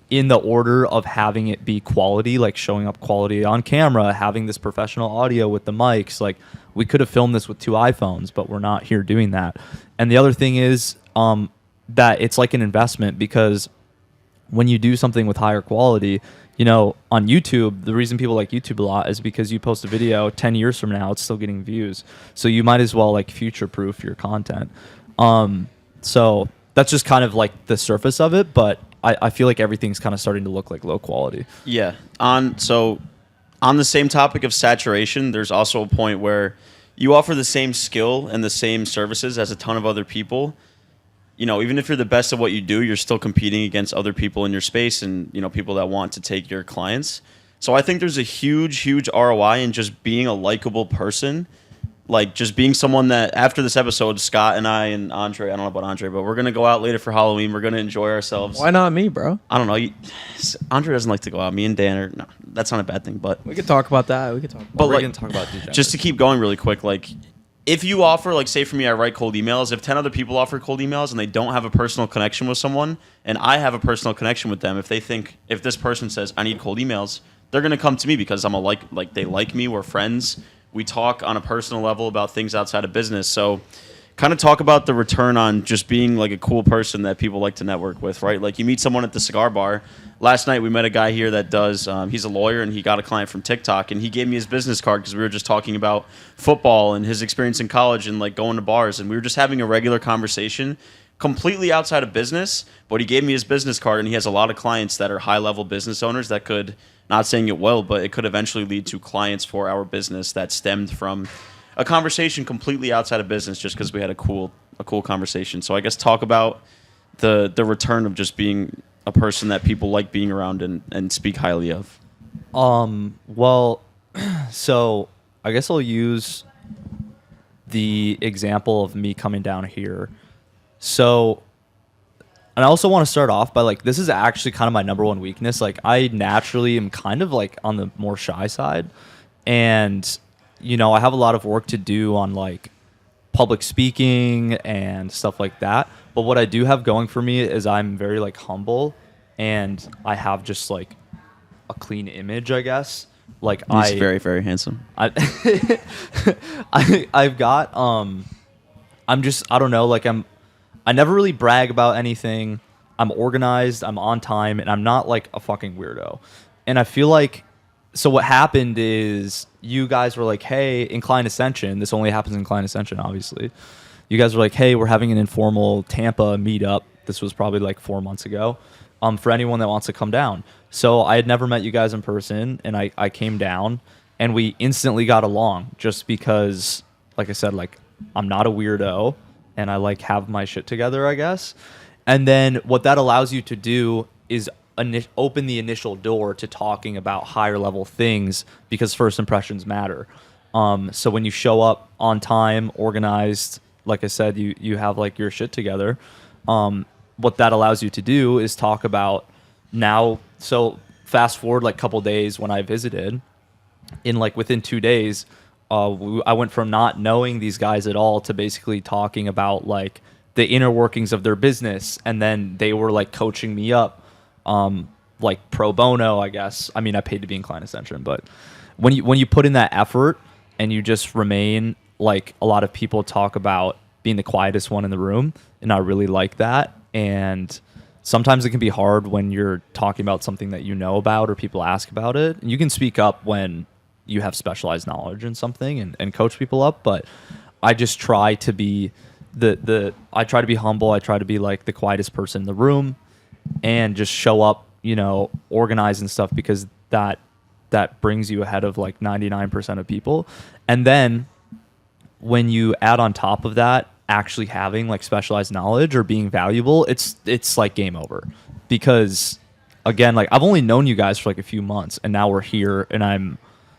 in the order of having it be quality, like showing up quality on camera, having this professional audio with the mics. Like, we could have filmed this with 2 iPhones, but we're not here doing that. And the other thing is that it's like an investment, because when you do something with higher quality, you know, on YouTube, the reason people like YouTube a lot is because you post a video 10 years from now, it's still getting views. So you might as well like future proof your content. So that's just kind of like the surface of it, but I feel like everything's kind of starting to look like low quality. Yeah. On the same topic of saturation, there's also a point where you offer the same skill and the same services as a ton of other people. You know, even if you're the best at what you do, you're still competing against other people in your space and, you know, people that want to take your clients. So I think there's a huge ROI in just being a likable person. Like, just being someone that, after this episode, Scott and I and Andre, I don't know about Andre, but we're going to go out later for Halloween. We're going to enjoy ourselves. Why not me, bro? I don't know. Andre doesn't like to go out. Me and Dan are, no, that's not a bad thing, but. We could talk about that. But we're like, going to talk about degenerates. just to keep going really quick, like, if you offer, like, say for me, I write cold emails. If 10 other people offer cold emails and they don't have a personal connection with someone, and I have a personal connection with them, if this person says, I need cold emails, they're going to come to me because I'm like they like me, we're friends. We talk on a personal level about things outside of business. So kind of talk about the return on just being like a cool person that people like to network with, right? Like you meet someone at the cigar bar. Last night we met a guy here that does, he's a lawyer and he got a client from TikTok and he gave me his business card because we were just talking about football and his experience in college and like going to bars, and we were just having a regular conversation completely outside of business, but he gave me his business card and he has a lot of clients that are high-level business owners that could, not saying it will, but it could eventually lead to clients for our business that stemmed from a conversation completely outside of business just because we had a cool conversation. So I guess talk about the return of just being a person that people like being around and speak highly of. Well, so I guess I'll use the example of me coming down here. So, and I also want to start off by like, this is actually kind of my number one weakness. Like I naturally am kind of like on the more shy side, and you know, I have a lot of work to do on like public speaking and stuff like that. But what I do have going for me is I'm very like humble, and I have just like a clean image, I guess. Like He's very, very handsome. I've got I'm just, I don't know, like I never really brag about anything. I'm organized, I'm on time, and I'm not like a fucking weirdo. And I feel like, so what happened is you guys were like, hey, Incline Ascension, this only happens in Incline Ascension, obviously. You guys were like, hey, we're having an informal Tampa meetup. This was probably like 4 months ago, for anyone that wants to come down. So I had never met you guys in person, and I came down, and we instantly got along just because, like I said, like I'm not a weirdo, and I like have my shit together, I guess. And then what that allows you to do is open the initial door to talking about higher level things, because first impressions matter. So when you show up on time, organized, like I said, you have like your shit together. What that allows you to do is talk about now. So fast forward like a couple days when I visited, in like within 2 days, I went from not knowing these guys at all to basically talking about like the inner workings of their business, and then they were like coaching me up. Like pro bono, I guess. I mean, I paid to be Incline Ascension, but when you put in that effort and you just remain, like a lot of people talk about being the quietest one in the room, and I really like that. And sometimes it can be hard when you're talking about something that you know about or people ask about it. And you can speak up when you have specialized knowledge in something and coach people up, but I just try to be I try to be humble. I try to be like the quietest person in the room, and just show up, you know, organized and stuff, because that brings you ahead of like 99% of people. And then when you add on top of that actually having like specialized knowledge or being valuable, it's like game over. Because again, like I've only known you guys for like a few months, and now we're here, and I'm,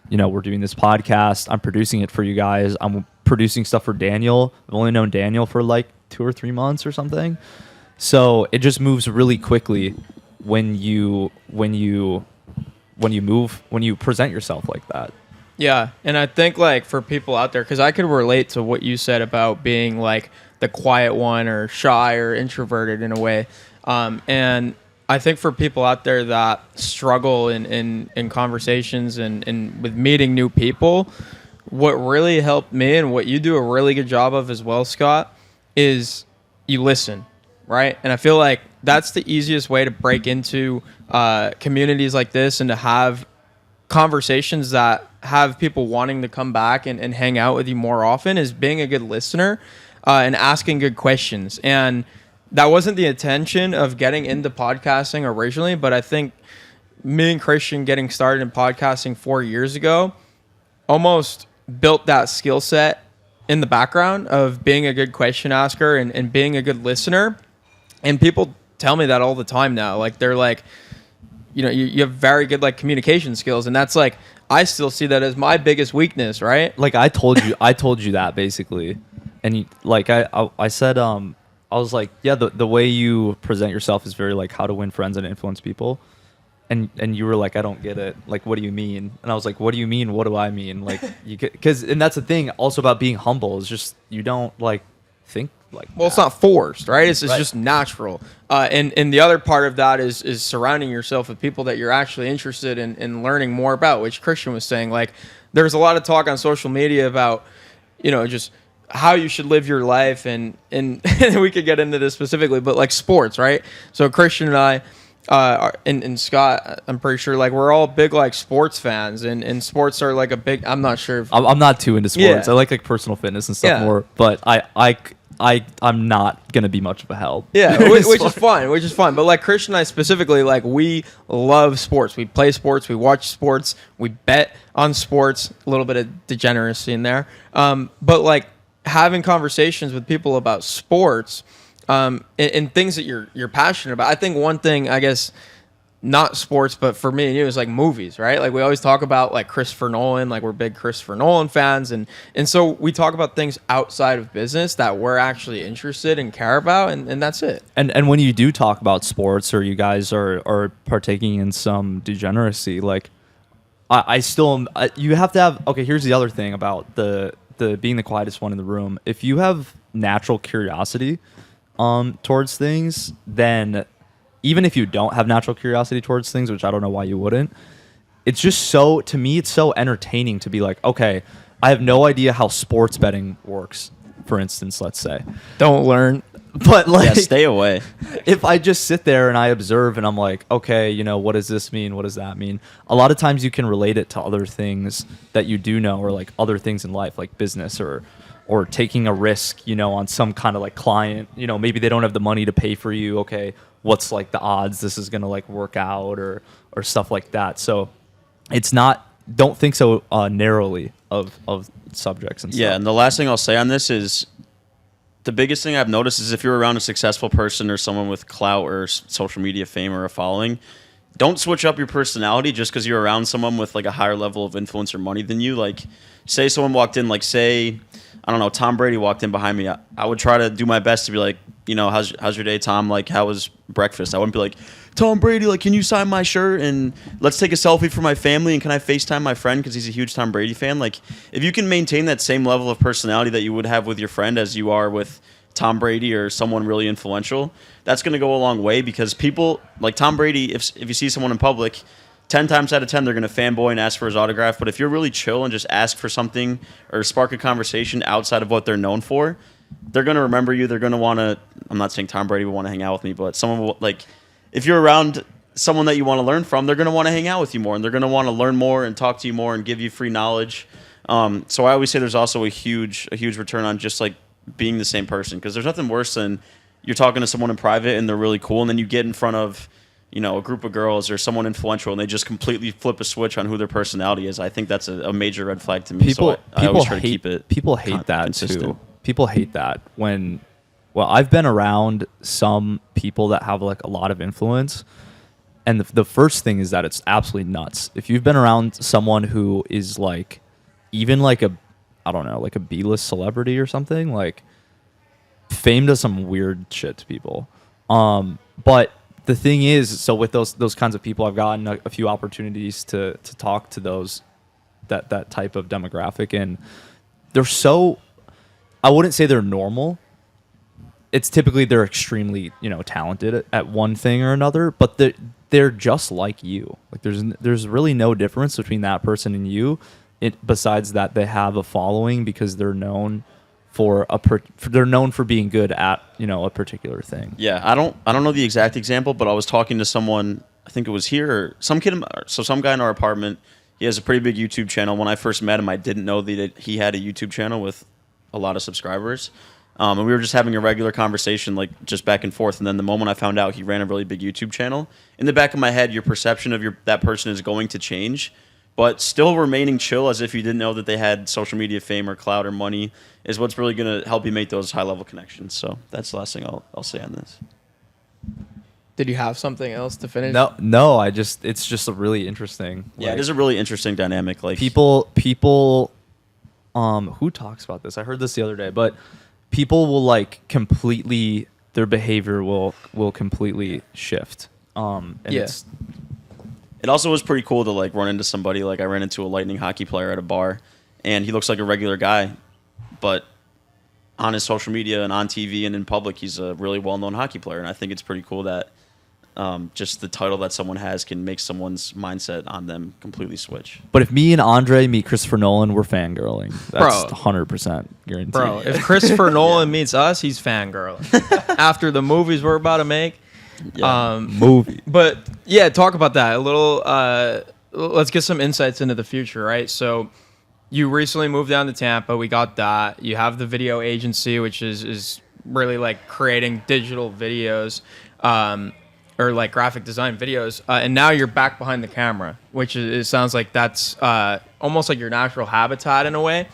you know, we're doing this podcast. I'm producing it for you guys. I'm producing stuff for Daniel. I've only known Daniel for like 2 or 3 months or something. So it just moves really quickly when you present yourself like that. Yeah, and I think like for people out there, because I could relate to what you said about being like the quiet one or shy or introverted in a way, and I think for people out there that struggle in conversations and with meeting new people, what really helped me and what you do a really good job of as well, Scott, is you listen. Right. And I feel like that's the easiest way to break into communities like this and to have conversations that have people wanting to come back and hang out with you more often, is being a good listener and asking good questions. And that wasn't the intention of getting into podcasting originally, but I think me and Christian getting started in podcasting 4 years ago almost built that skill set in the background of being a good question asker and being a good listener. And people tell me that all the time now. Like they're like, you know, you have very good like communication skills, and that's like, I still see that as my biggest weakness, right? Like I told you that basically, and you, like I said, I was like, yeah, the way you present yourself is very like how to win friends and influence people, and you were like, I don't get it. Like, what do you mean? And I was like, what do you mean? What do I mean? Like, because and that's the thing also about being humble, is just you don't like think like well, it's not forced, right? It's just natural. And the other part of that is surrounding yourself with people that you're actually interested in learning more about, which Christian was saying. Like, there's a lot of talk on social media about, you know, just how you should live your life, and we could get into this specifically, but like sports, right? So Christian and I, and Scott, I'm pretty sure like we're all big like sports fans, and sports are like a big. I'm not sure. I'm not too into sports. Yeah. I like personal fitness and stuff Yeah. more, but I'm not gonna be much of a help. Yeah, which is fun. Which is fun. But like Christian and I specifically, like we love sports. We play sports. We watch sports. We bet on sports. A little bit of degeneracy in there. But like having conversations with people about sports, and things that you're passionate about. I think one thing, I guess, not sports, but for me and you, is like movies, right? Like we always talk about like Christopher Nolan, like we're big Christopher Nolan fans, and so we talk about things outside of business that we're actually interested and care about, and that's it. And when you do talk about sports, or you guys are partaking in some degeneracy, like I still you have to have. Okay, here's the other thing about the being the quietest one in the room. If you have natural curiosity towards things, then even if you don't have natural curiosity towards things, which I don't know why you wouldn't, it's just so, to me, it's so entertaining to be like, okay, I have no idea how sports betting works, for instance, let's say. Don't learn. But like, Yeah, stay away. if I just sit there and I observe and I'm like, okay, you know, what does this mean? What does that mean? A lot of times you can relate it to other things that you do know, or like other things in life, like business, or taking a risk, you know, on some kind of like client, you know, maybe they don't have the money to pay for you. Okay, what's like the odds this is going to like work out, or stuff like that. So it's not, don't think so narrowly of subjects and stuff. Yeah, and the last thing I'll say on this is the biggest thing I've noticed is if you're around a successful person or someone with clout or social media fame or a following, don't switch up your personality just because you're around someone with like a higher level of influence or money than you. Like, say someone walked in, like say, I don't know, Tom Brady walked in behind me. I would try to do my best to be like, you know, how's your day, Tom? Like, how was breakfast? I wouldn't be like, Tom Brady, like, can you sign my shirt and let's take a selfie for my family and can I FaceTime my friend because he's a huge Tom Brady fan? Like, if you can maintain that same level of personality that you would have with your friend as you are with Tom Brady or someone really influential, that's going to go a long way, because people like Tom Brady, if you see someone in public, 10 times out of 10 they're going to fanboy and ask for his autograph. But if you're really chill and just ask for something or spark a conversation outside of what they're known for, they're going to remember you. They're going to want to, I'm not saying Tom Brady will want to hang out with me, but someone will, like, if you're around someone that you want to learn from, they're going to want to hang out with you more, and they're going to want to learn more and talk to you more and give you free knowledge. So I always say there's also a huge return on just like being the same person, because there's nothing worse than you're talking to someone in private and they're really cool, and then you get in front of, you know, a group of girls or someone influential and they just completely flip a switch on who their personality is. I think that's a major red flag to me. So I always try to keep it. People hate that consistent. too. People hate that when, well, I've been around some people that have like a lot of influence, and the first thing is that it's absolutely nuts. If you've been around someone who is like, even like a, I don't know, like a B-list celebrity or something, like fame does some weird shit to people. But the thing is, so with those kinds of people, I've gotten a few opportunities to talk to those, that type of demographic, and they're so, I wouldn't say they're normal. It's typically they're extremely, you know, talented at one thing or another, but they're just like you. Like there's really no difference between that person and you, besides that they have a following because they're known for they're known for being good at, you know, a particular thing. Yeah, I don't know the exact example, but I was talking to someone, I think it was here, or some guy in our apartment. He has a pretty big YouTube channel. When I first met him, I didn't know that he had a YouTube channel with a lot of subscribers. And we were just having a regular conversation, like just back and forth. And then the moment I found out he ran a really big YouTube channel, in the back of my head, your perception of that person is going to change, but still remaining chill as if you didn't know that they had social media fame or clout or money is what's really going to help you make those high-level connections. So that's the last thing I'll say on this. Did you have something else to finish? No, it's just a really interesting. Yeah, like, it is a really interesting dynamic. Like people, who talks about this? I heard this the other day, but people will like completely, their behavior will completely shift. And Yeah. It also was pretty cool to like run into somebody. Like I ran into a Lightning hockey player at a bar, and he looks like a regular guy, but on his social media and on TV and in public, he's a really well-known hockey player. And I think it's pretty cool that just the title that someone has can make someone's mindset on them completely switch. But if me and Andre meet Christopher Nolan, we're fangirling. That's Bro. 100% guaranteed. Bro, if Christopher Nolan meets us, he's fangirling. After the movies we're about to make. Yeah. Movie. But yeah, talk about that a little. Let's get some insights into the future, right? So you recently moved down to Tampa. We got that. You have the video agency, which is really like creating digital videos, or like graphic design videos. And now you're back behind the camera, which it sounds like that's almost like your natural habitat in a way.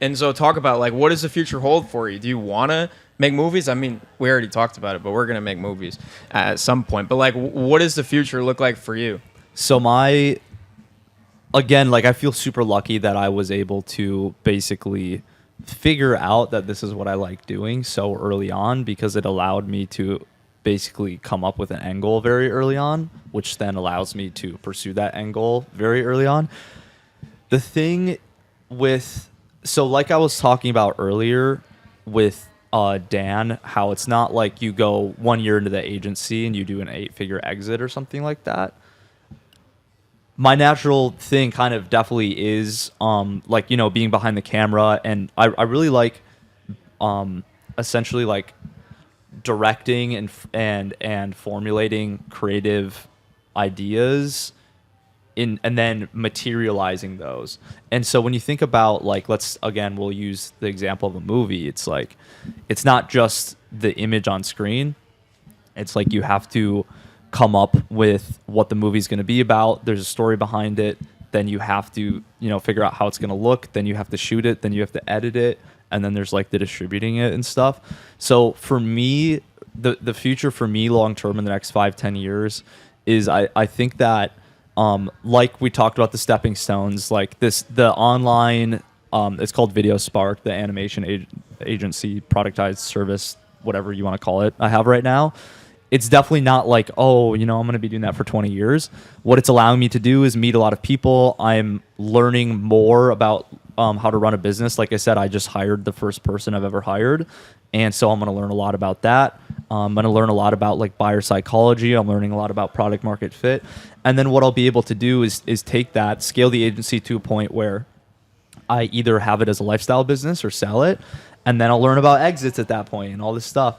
And so talk about like, what does the future hold for you? Do you want to make movies? I mean, we already talked about it, but we're going to make movies at some point. But like, what does the future look like for you? So again, like I feel super lucky that I was able to basically figure out that this is what I like doing so early on, because it allowed me to basically come up with an end goal very early on, which then allows me to pursue that end goal very early on. The thing with, so like I was talking about earlier with Dan, how it's not like you go 1 year into the agency and you do an 8-figure exit or something like that. My natural thing kind of definitely is like, you know, being behind the camera, and I really like essentially like directing and formulating creative ideas and then materializing those. And so when you think about like, we'll use the example of a movie. It's like, it's not just the image on screen. It's like you have to come up with what the movie's going to be about. There's a story behind it. Then you have to, you know, figure out how it's going to look. Then you have to shoot it. Then you have to edit it. And then there's like the distributing it and stuff. So for me, the future for me long term in the next 5-10 years is I think that like we talked about the stepping stones, like the online, it's called Videospark, the animation agency, productized service, whatever you want to call it, I have right now. It's definitely not like, oh, you know, I'm going to be doing that for 20 years. What it's allowing me to do is meet a lot of people. I'm learning more about how to run a business. Like I said, I just hired the first person I've ever hired. And so I'm going to learn a lot about that. I'm going to learn a lot about like buyer psychology. I'm learning a lot about product market fit. And then what I'll be able to do is take that, scale the agency to a point where I either have it as a lifestyle business or sell it. And then I'll learn about exits at that point and all this stuff.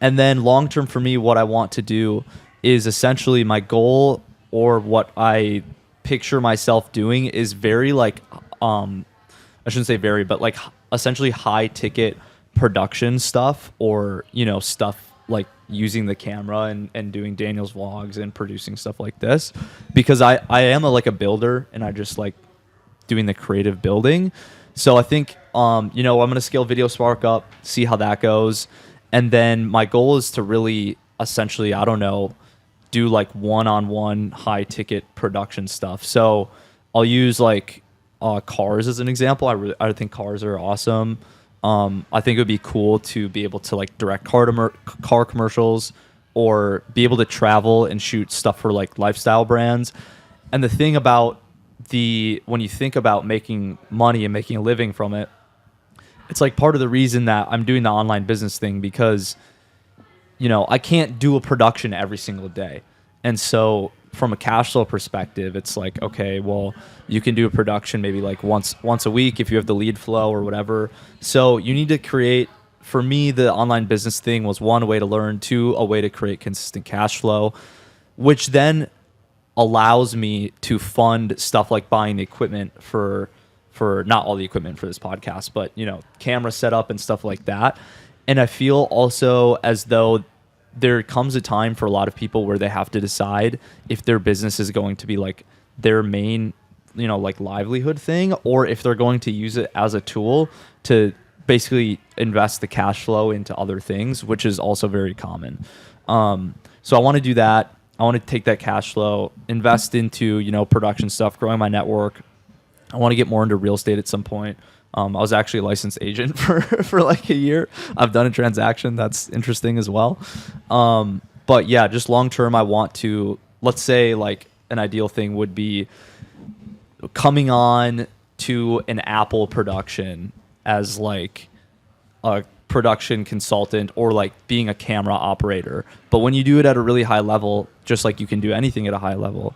And then long term for me, what I want to do is essentially my goal, or what I picture myself doing, is very like, I shouldn't say very, but like essentially high ticket production stuff, or, you know, stuff like using the camera and doing Daniel's vlogs and producing stuff like this, because I am like a builder and I just like doing the creative building. So I think, you know, I'm going to scale Videospark up, see how that goes. And then my goal is to really essentially, I don't know, do like one-on-one high ticket production stuff. So I'll use like cars as an example. I think cars are awesome. I think it would be cool to be able to like direct car commercials, or be able to travel and shoot stuff for like lifestyle brands. And the thing about when you think about making money and making a living from it, it's like part of the reason that I'm doing the online business thing, because, you know, I can't do a production every single day. And so from a cash flow perspective, it's like, okay, well, you can do a production maybe like once a week if you have the lead flow or whatever. So you need to create, for me, the online business thing was one, a way to learn, two, a way to create consistent cash flow, which then allows me to fund stuff like buying the equipment for not all the equipment for this podcast, but, you know, camera setup and stuff like that. And I feel also as though there comes a time for a lot of people where they have to decide if their business is going to be like their main, you know, like livelihood thing, or if they're going to use it as a tool to basically invest the cash flow into other things, which is also very common. So I want to do that. I want to take that cash flow, invest into, you know, production stuff, growing my network. I want to get more into real estate at some point. I was actually a licensed agent for like a year. I've done a transaction that's interesting as well. But yeah, just long term, I want to, let's say like an ideal thing would be coming on to an Apple production as like a production consultant or like being a camera operator. But when you do it at a really high level, just like you can do anything at a high level,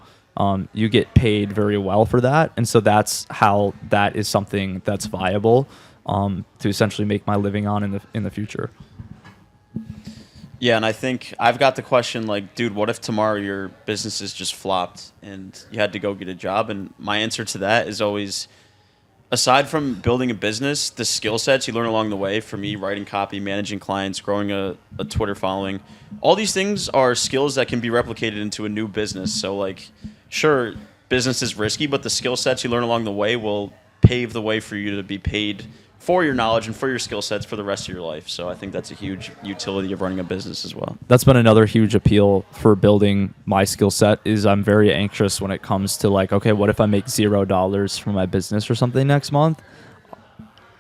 you get paid very well for that. And so that's how that is something that's viable to essentially make my living on in the future. Yeah, and I think I've got the question like, dude, what if tomorrow your business is just flopped and you had to go get a job? And my answer to that is always, aside from building a business, the skill sets you learn along the way, for me, writing copy, managing clients, growing a Twitter following, all these things are skills that can be replicated into a new business. So like, sure, business is risky, but the skill sets you learn along the way will pave the way for you to be paid for your knowledge and for your skill sets for the rest of your life. So I think that's a huge utility of running a business as well. That's been another huge appeal for building my skill set is I'm very anxious when it comes to like, okay, what if I make $0 from my business or something next month?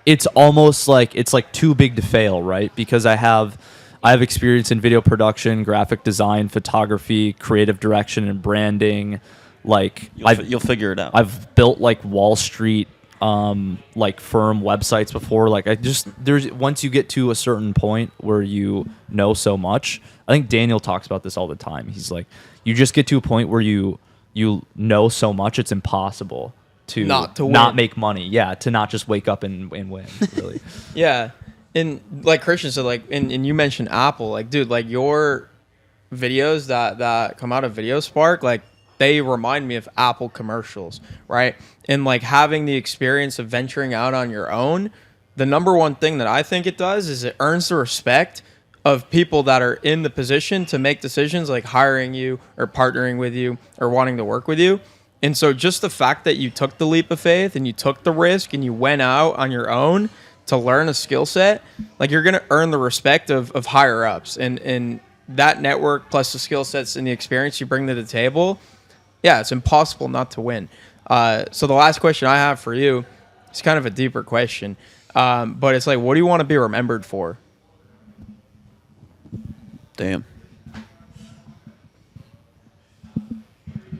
It's almost like it's like too big to fail, right? Because I have experience in video production, graphic design, photography, creative direction, and branding. Like You'll figure it out. I've built like Wall Street like firm websites before. Like there's once you get to a certain point where you know so much, I think Daniel talks about this all the time. He's like, you just get to a point where you know so much it's impossible to not make money. Yeah, to not just wake up and win, really. Yeah. And like Christian said, like, and you mentioned Apple, like, dude, like your videos that come out of Videospark, like, they remind me of Apple commercials, right? And like having the experience of venturing out on your own, the number one thing that I think it does is it earns the respect of people that are in the position to make decisions like hiring you or partnering with you or wanting to work with you. And so just the fact that you took the leap of faith and you took the risk and you went out on your own to learn a skill set, like you're going to earn the respect of higher ups, and that network plus the skill sets and the experience you bring to the table. Yeah, it's impossible not to win. So the last question I have for you is kind of a deeper question, but it's like, what do you want to be remembered for? Damn.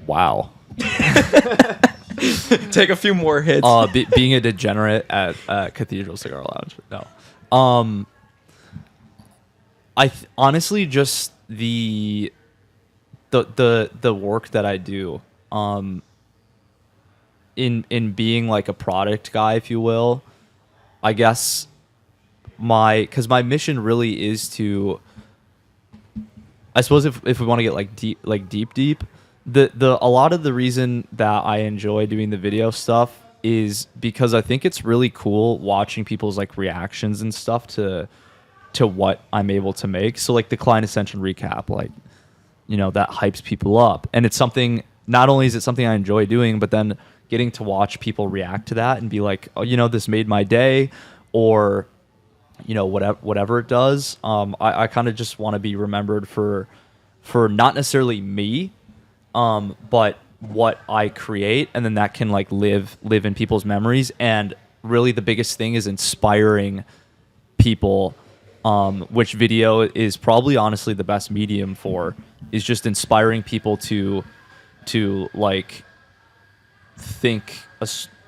Wow. Take a few more hits. Being a degenerate at Cathedral Cigar Lounge. No. Honestly just the work that I do, in being like a product guy, if you will. I guess because my mission really is to, I suppose if we want to get like deep, a lot of the reason that I enjoy doing the video stuff is because I think it's really cool watching people's like reactions and stuff to what I'm able to make. So like the client ascension recap, like, you know, that hypes people up. And it's something, not only is it something I enjoy doing, but then getting to watch people react to that and be like, oh, you know, this made my day, or, you know, whatever it does. I kind of just want to be remembered for not necessarily me, but what I create, and then that can like live in people's memories. And really the biggest thing is inspiring people, which video is probably honestly the best medium for, is just inspiring people to like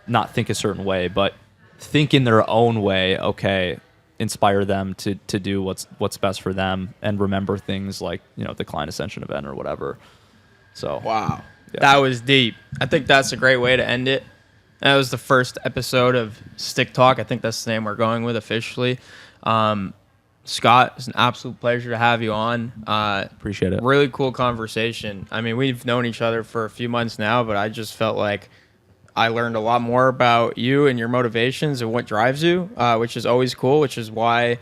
not think a certain way, but think in their own way. Okay, inspire them to do what's best for them, and remember things like, you know, the client ascension event or whatever. So wow, yeah. That was deep. I think that's a great way to end it. That was the first episode of Stick Talk. I think that's the name we're going with officially. Scott, it's an absolute pleasure to have you on. Appreciate it. Really cool conversation. I mean, we've known each other for a few months now, but I just felt like I learned a lot more about you and your motivations and what drives you, which is always cool, which is why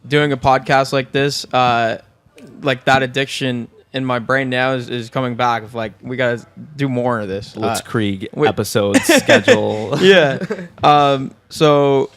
doing a podcast like this, like that addiction in my brain now is coming back. Of like, we got to do more of this. Blitzkrieg episodes schedule. Yeah. So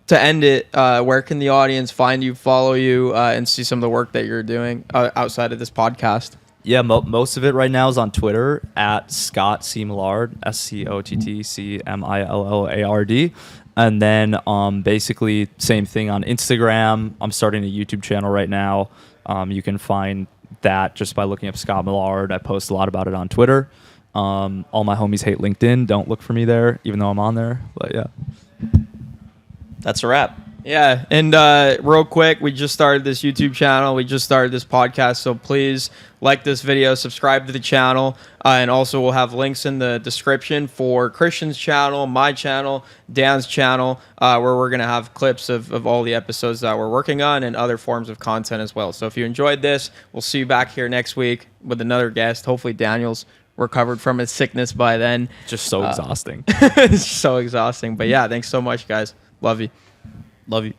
to end it, where can the audience find you, follow you, and see some of the work that you're doing outside of this podcast? Yeah, most of it right now is on Twitter at Scott C. Millard, SCOTTCMILLARD. And then basically same thing on Instagram. I'm starting a YouTube channel right now. You can find that just by looking up Scott Millard. I post a lot about it on Twitter. All my homies hate LinkedIn. Don't look for me there, even though I'm on there. But yeah. That's a wrap. Yeah, and real quick, we just started this YouTube channel. We just started this podcast, so please like this video, subscribe to the channel, and also we'll have links in the description for Christian's channel, my channel, Dan's channel, where we're going to have clips of all the episodes that we're working on and other forms of content as well. So if you enjoyed this, we'll see you back here next week with another guest. Hopefully Daniel's recovered from his sickness by then. Just so exhausting. It's so exhausting. But yeah, thanks so much, guys. Love you. Love you.